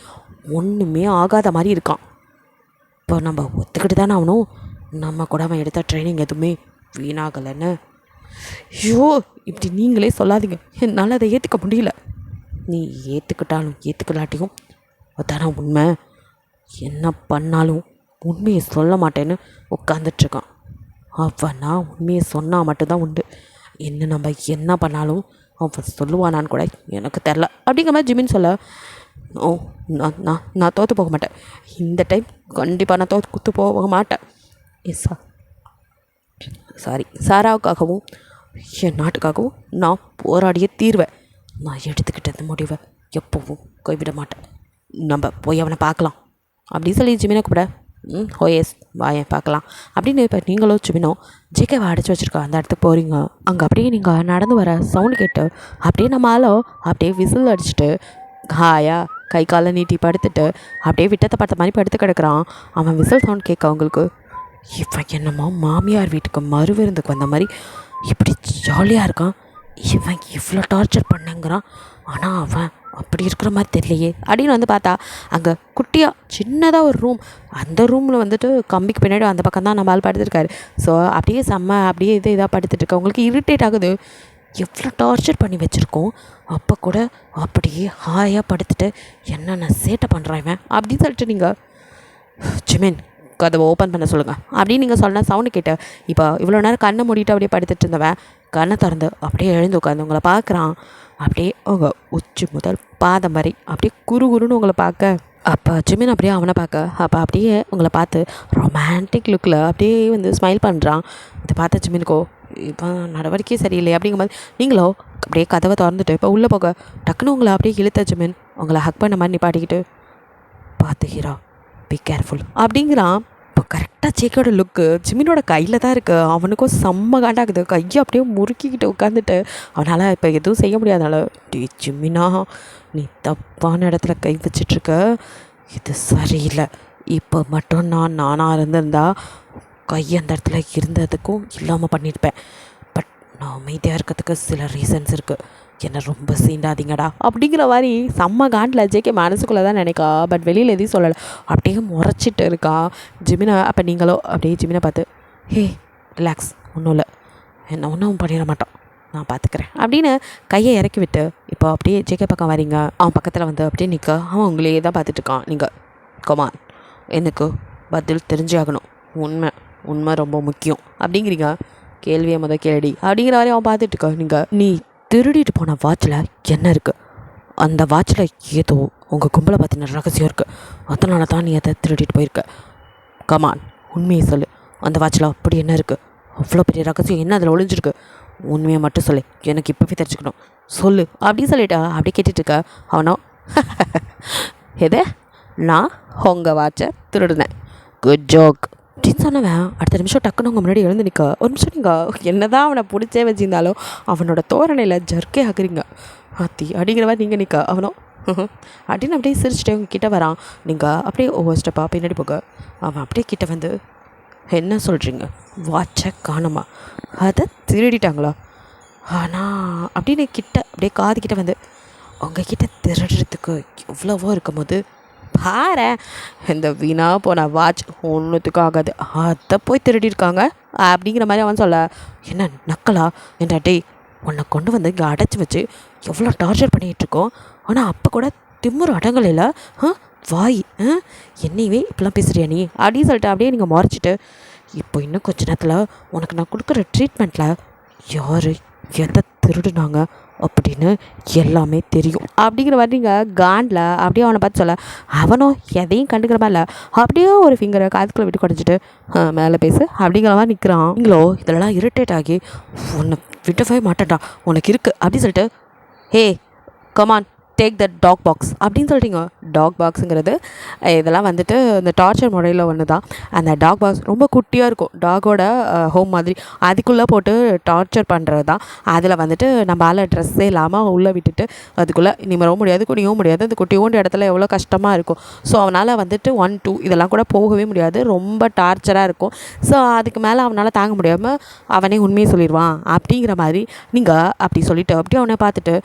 ஒன்றுமே ஆகாத மாதிரி இருக்கான். இப்போ நம்ம ஒத்துக்கிட்டு தானே ஆகணும், நம்ம கூட அவன் எடுத்த ட்ரைனிங் எதுவுமே வீணாகலைன்னு. ஐயோ, இப்படி நீங்களே சொல்லாதீங்க, என்னால் அதை ஏற்றுக்க முடியல. நீ ஏற்றுக்கிட்டாலும் ஏற்றுக்கலாட்டியும் அதான உண்மை. என்ன பண்ணாலும் உண்மையை சொல்ல மாட்டேன்னு உட்காந்துட்ருக்கான். அவனா உண்மையை சொன்னால் மட்டும்தான் உண்டு. என்ன நம்ம என்ன பண்ணாலும் அவன் சொல்லுவானான்னு கூட எனக்கு தெரில அப்படிங்கிற மாதிரி ஜிமின் சொல்ல, ஓ நான் தோற்று போக மாட்டேன். இந்த டைம் கண்டிப்பாக நான் குத்து போக மாட்டேன். எஸ் சாராவுக்காகவும் என் நாட்டுக்காகவும் நான் போராடியே தீர்வேன். நான் எடுத்துக்கிட்ட முடிவை எப்போவும் கைவிட மாட்டேன். நம்ம போய் அவனை பார்க்கலாம் அப்படின்னு சொல்லி ஜிமினை கூப்பிட, ஓஎஸ் வாயன் பார்க்கலாம் அப்படின்னு. இப்போ நீங்களும் ஜிமினோ ஜேகேவை அடைச்சி வச்சுருக்கா அந்த இடத்துக்கு போகிறீங்க. அங்கே அப்படியே நீங்கள் நடந்து வர சவுண்டு கேட்டு அப்படியே நம்ம ஆளோ அப்படியே விசில் அடிச்சுட்டு ஹாயா கை காலை நீட்டி படுத்துட்டு அப்படியே விட்டத்தை பார்த்த மாதிரி படுத்து கிடக்குறான். அவன் விசில் சவுண்ட் கேட்க அவங்களுக்கு இவன் என்னமோ மாமியார் வீட்டுக்கு மறுவிருந்துக்கு வந்த மாதிரி இப்படி ஜாலியாக இருக்கான். இவன் இவ்வளோ டார்ச்சர் பண்ணுங்கிறான், ஆனால் அவன் அப்படி இருக்கிற மாதிரி தெரியலையே அப்படின்னு வந்து பார்த்தா அங்கே குட்டியாக சின்னதாக ஒரு ரூம். அந்த ரூமில் வந்துட்டு கம்பிக்கு பின்னாடி அந்த பக்கம் தான் நம்ம ஆள் படுத்துருக்காரு. ஸோ அப்படியே அப்படியே இதாக படுத்துட்ருக்க உங்களுக்கு இரிட்டேட் ஆகுது. எவ்வளோ டார்ச்சர் பண்ணி வச்சுருக்கோம், அப்போ கூட அப்படியே ஹாயாக படுத்துட்டு என்னென்ன சேட்டை பண்ணுறான் இவன் அப்படின்னு சொல்லிட்டு நீங்கள் ஜிமின் கதவை ஓப்பன் பண்ண சொல்லுங்கள் அப்படின்னு நீங்கள் சொன்னால் சவுண்டு கேட்டு இப்போ இவ்வளோ நேரம் கண்ணை மூடிட்டு அப்படியே படுத்துட்டு இருந்தவன் கண்ணை திறந்து அப்படியே எழுந்து உட்காந்து உங்களை பார்க்குறான். அப்படியே உங்கள் உச்சி முதல் பாதம் வரை அப்படியே குறுன்னு உங்களை பார்க்க, அப்போ ஜிமின் அப்படியே அவனை பார்க்க, அப்போ அப்படியே உங்களை பார்த்து ரொமான்டிக் லுக்கில் அப்படியே வந்து ஸ்மைல் பண்ணுறான். இதை பார்த்த ஜிமினுக்கோ இப்போ நடவடிக்கையே சரியில்லை அப்படிங்கும் போது நீங்களோ அப்படியே கதவை திறந்துட்டு இப்போ உள்ளே போக டக்குன்னு உங்களை அப்படியே இழுத்த ஜிமின் உங்களை ஹக் பண்ண மாதிரி நிப்பாட்டிக்கிட்டு பார்த்து ஹீரா பி கேர்ஃபுல் அப்படிங்கிறான். இப்போ கரெக்டாக ஜேக்கோட லுக்கு ஜிமினோட கையில் தான் இருக்குது. அவனுக்கும் செம்ம காண்டாகுது. கையை அப்படியே முறுக்கிக்கிட்டு உட்காந்துட்டு அவனால் இப்போ எதுவும் செய்ய முடியாதனால, டே ஜிமினா நீ தப்பான இடத்துல கை வச்சிட்ருக்க, இது சரியில்லை. இப்போ மட்டும் நானாக இருந்திருந்தா கை அந்த இடத்துல இருந்ததுக்கும் இல்லாமல் பண்ணியிருப்பேன். பட் நான் அமைதியாக இருக்கிறதுக்கு சில ரீசன்ஸ் இருக்குது. என்னை ரொம்ப சீண்டாதீங்கடா அப்படிங்கிற மாதிரி செம்ம காண்டில் ஜேகே மனசுக்குள்ளே தான் நினைக்கா. பட் வெளியில் எதையும் சொல்லலை, அப்படியே முறைச்சிட்டு இருக்கா ஜிமினை. அப்போ நீங்களோ அப்படியே ஜிமினை பார்த்து ஹே ரிலாக்ஸ், ஒன்றும் இல்லை, என்ன ஒன்றும் பண்ணிட மாட்டோம், நான் பார்த்துக்கிறேன் அப்படின்னு கையை இறக்கி விட்டு இப்போ அப்படியே ஜேகே பக்கம் வரீங்க. அவன் பக்கத்தில் வந்து அப்படியே நிற்க அவன் உங்களையே தான் பார்த்துட்ருக்கான். நீங்கள் கமான், எனக்கு பதில் தெரிஞ்சே ஆகணும், உண்மை ரொம்ப முக்கியம் அப்படிங்கிறீங்க. கேள்வியை கேள்வி அப்படிங்கிற வரையும் அவன் பார்த்துட்ருக்கா. நீங்கள் நீ திருடிட்டு போன வாட்சில் என்ன இருக்குது? அந்த வாட்சில் ஏதோ உங்கள் கும்பலை பற்றின ரகசியம் இருக்குது. அதனால தான் நீ அதை திருடிட்டு போயிருக்க. கமான், உண்மையை சொல்லு, அந்த வாட்சில் அப்படி என்ன இருக்குது? அவ்வளோ பெரிய ரகசியம் என்ன அதில் ஒளிஞ்சிருக்கு? உண்மையை மட்டும் சொல்லு, எனக்கு இப்போவே தெரிஞ்சுக்கணும், சொல்லு அப்படின்னு சொல்லிட்டா. அப்படியே கேட்டுட்ருக்க அவனோ எது நான் உங்கள் வாட்சை திருடுனேன், குட் ஜோக் அப்படின்னு சொன்னவன் அடுத்த நிமிஷம் டக்குன்னு அவங்க முன்னாடி எழுந்து நிற்க, ஒரு நிமிஷம் நீங்கள் என்ன தான் அவனை பிடிச்சே வச்சிருந்தாலும் அவனோட தோரணையில் ஜர்க்கே ஆகுறீங்க ஆத்தி அப்படிங்கிற மாதிரி நீங்கள் நிற்க, அவனும் அப்படின்னு அப்படியே சிரிச்சுட்டு அவங்க கிட்டே வரான். நீங்கள் அப்படியே ஒவ்வொரு ஸ்டெப்பாக பின்னாடி போக அவன் அப்படியே கிட்டே வந்து, என்ன சொல்கிறீங்க, வாட்சை காணுமா, அதை திருடிட்டாங்களா, ஆனால் அப்படின்னு கிட்ட அப்படியே காது கிட்ட வந்து, உங்ககிட்ட திருடுறதுக்கு எவ்வளவோ இருக்கும் போது பாரு இந்த வீணா போன வாட்ச் ஒன்றுத்துக்கும் ஆகாது, அதை போய் திருடியிருக்காங்க அப்படிங்கிற மாதிரி அவன் சொல்ல, என்ன நக்கலா என்ற டே உன்னை கொண்டு வந்து இங்கே அடைச்சி வச்சு எவ்வளோ டார்ச்சர் பண்ணிகிட்ருக்கோம், ஆனால் அப்போ கூட திமுரு அடங்கலையில் வாய் என்னையவே இப்படிலாம் பேசுகிறியா நீ அப்படின்னு சொல்லிட்டு அப்படியே நீங்கள் மறைச்சிட்டு, இப்போ இன்னும் கொஞ்ச நேரத்தில் உனக்கு நான் கொடுக்குற ட்ரீட்மெண்ட்டில் யார் எதை திருடுனாங்க அப்படின்னு எல்லாமே தெரியும் அப்படிங்கிற மாதிரி நீங்கள் காண்டில் அப்படியே அவனை பார்த்து சொல்ல, அவனும் எதையும் கண்டுக்கிற மாதிரி இல்லை, அப்படியே ஒரு ஃபிங்கரை காதுக்குள்ளே விட்டு குறைச்சிட்டு மேலே பேசு அப்படிங்கிற மாதிரி நிற்கிறான். நீங்களோ இதெல்லாம் இரிட்டேட் ஆகி உன்னை விட்டவே மாட்டேன்டா உனக்கு இருக்குது அப்படின்னு சொல்லிட்டு, hey come on take the dog box அப்படின்னு சொல்லிட்டீங்க. டாக் பாக்ஸுங்கிறது இதெல்லாம் வந்துட்டு இந்த டார்ச்சர் முறையில் ஒன்று தான். அந்த டாக் பாக்ஸ் ரொம்ப குட்டியாக இருக்கும், டாகோட ஹோம் மாதிரி, அதுக்குள்ளே போட்டு டார்ச்சர் பண்ணுறது தான். அதில் வந்துட்டு நம்மளால் ட்ரெஸ்ஸே இல்லாமல் உள்ளே விட்டுட்டு அதுக்குள்ளே நிமிரவும் முடியாது குனியவும் முடியாது, அந்த குட்டியோண்டு இடத்துல எவ்வளோ கஷ்டமாக இருக்கும். ஸோ அவனால் வந்துட்டு 1 2 இதெல்லாம் கூட போகவே முடியாது, ரொம்ப டார்ச்சராக இருக்கும். ஸோ அதுக்கு மேலே அவனால் தாங்க முடியாமல் அவனே உண்மையை சொல்லிடுவான் அப்படிங்கிற மாதிரி நீங்கள் அப்படி சொல்லிவிட்டு அப்படியே அவனை பார்த்துட்டு,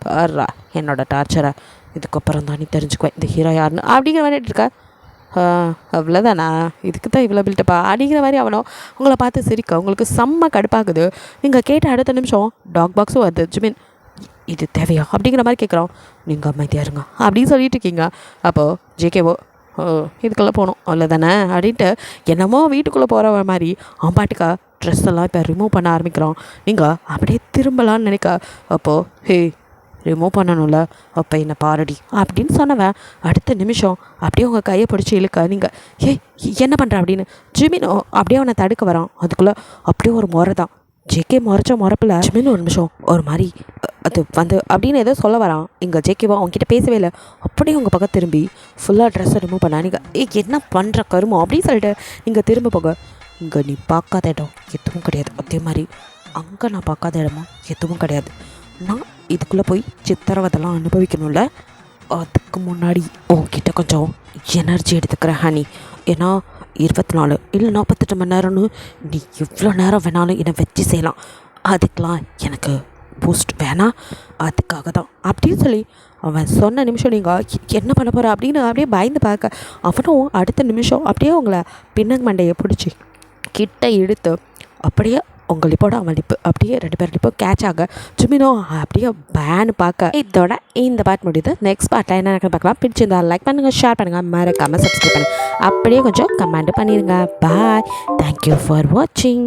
பாரா என்னோட டார்ச்சரை இதுக்கப்புறம் தான் நீ தெரிஞ்சுக்குவேன் இந்த ஹீரோ யாருன்னு அப்படிங்கிற மாதிரி இருக்கா, அவ்வளோதானா இதுக்கு தான் இவ்வளோ பில்டப்பா அப்படிங்கிற மாதிரி அவனோ உங்களை பார்த்து சிரிக்க உங்களுக்கு செம்ம கடுப்பாகுது. நீங்கள் கேட்ட அடுத்த நிமிஷம் டாக் பாக்ஸும் வருது. ஜிமின் இது தேவையா அப்படிங்கிற மாதிரி கேட்குறோம். நீங்கள் அமைதியாக இருங்க அப்படின்னு சொல்லிட்டு இருக்கீங்க. அப்போது ஜேகேவோ இதுக்குள்ளே போகணும் அவ்வளோதானே அப்படின்ட்டு என்னமோ வீட்டுக்குள்ளே போகிற மாதிரி அவன் பாட்டுக்கா ட்ரெஸ் எல்லாம் இப்போ ரிமூவ் பண்ண ஆரம்பிக்கிறோம். நீங்கள் அப்படியே திரும்பலான்னு நினைக்க, அப்போது ஹே ரிமூவ் பண்ணணும்ல அப்போ என்னை பாரடி அப்படின்னு சொன்னவன் அடுத்த நிமிஷம் அப்படியே உங்கள் கையை பிடிச்சி இழுக்க, நீங்கள் என்ன பண்ணுற அப்படின்னு ஜிமினோ அப்படியே அவனை தடுக்க வரான். அதுக்குள்ளே அப்படியே ஒரு முறை தான் ஜேகே முறைச்ச முறைப்பில் ஜிமின் ஒரு நிமிஷம் ஒரு மாதிரி அது வந்து அப்படின்னு ஏதோ சொல்ல வரான். இங்கே ஜேகேவா அவங்ககிட்ட பேசவே இல்லை, அப்படியே உங்கள் பக்கம் திரும்பி ஃபுல்லாக ட்ரெஸ்ஸை ரிமூவ் பண்ணா. நீங்கள் என்ன பண்ணுற கருமோ அப்படின்னு சொல்லிட்டு நீங்கள் திரும்ப போக, இங்கே நீ பார்க்காத இடம் எதுவும் கிடையாது, அதே மாதிரி அங்கே நான் பார்க்காத இடமும் எதுவும் கிடையாது, நான் இதுக்குள்ளே போய் சித்திரவதெல்லாம் அனுபவிக்கணும்ல, அதுக்கு முன்னாடி உன்கிட்ட கொஞ்சம் எனர்ஜி எடுத்துக்கிறேன் ஹனி, ஏன்னா 24 இல்லை 48 மணி நேரம்னு நீ எவ்வளோ நேரம் வேணாலும் என்னை வச்சு செய்யலாம், அதுக்கெலாம் எனக்கு பூஸ்ட் வேணாம், அதுக்காக தான் அப்படின்னு சொல்லி அவன் சொன்ன நிமிஷம் நீங்கள் என்ன பண்ண போகிற அப்படின்னு அப்படியே பயந்து பார்க்க, அவனும் அடுத்த நிமிஷம் அப்படியே உங்களை பின்னங் மண்டையை பிடிச்சி கிட்ட இழுத்து அப்படியே உங்கள் லிப்போட அவன் லிப்பு அப்படியே 2 பேர் லிப்போ கேட்ச் ஆக ஜிமினோ அப்படியே பேனு பார்க்க. இதோட இந்த பார்ட் முடியுது. நெக்ஸ்ட் பார்ட்டில் என்ன நடக்குன்னு பார்க்கலாம். பிடிச்சிருந்தா லைக் பண்ணுங்கள், ஷேர் பண்ணுங்கள், மறக்காமல் சப்ஸ்கிரைப் பண்ணுங்கள், அப்படியே கொஞ்சம் கமெண்ட் பண்ணிடுங்க. பாய், தேங்க்யூ ஃபார் வாட்சிங்.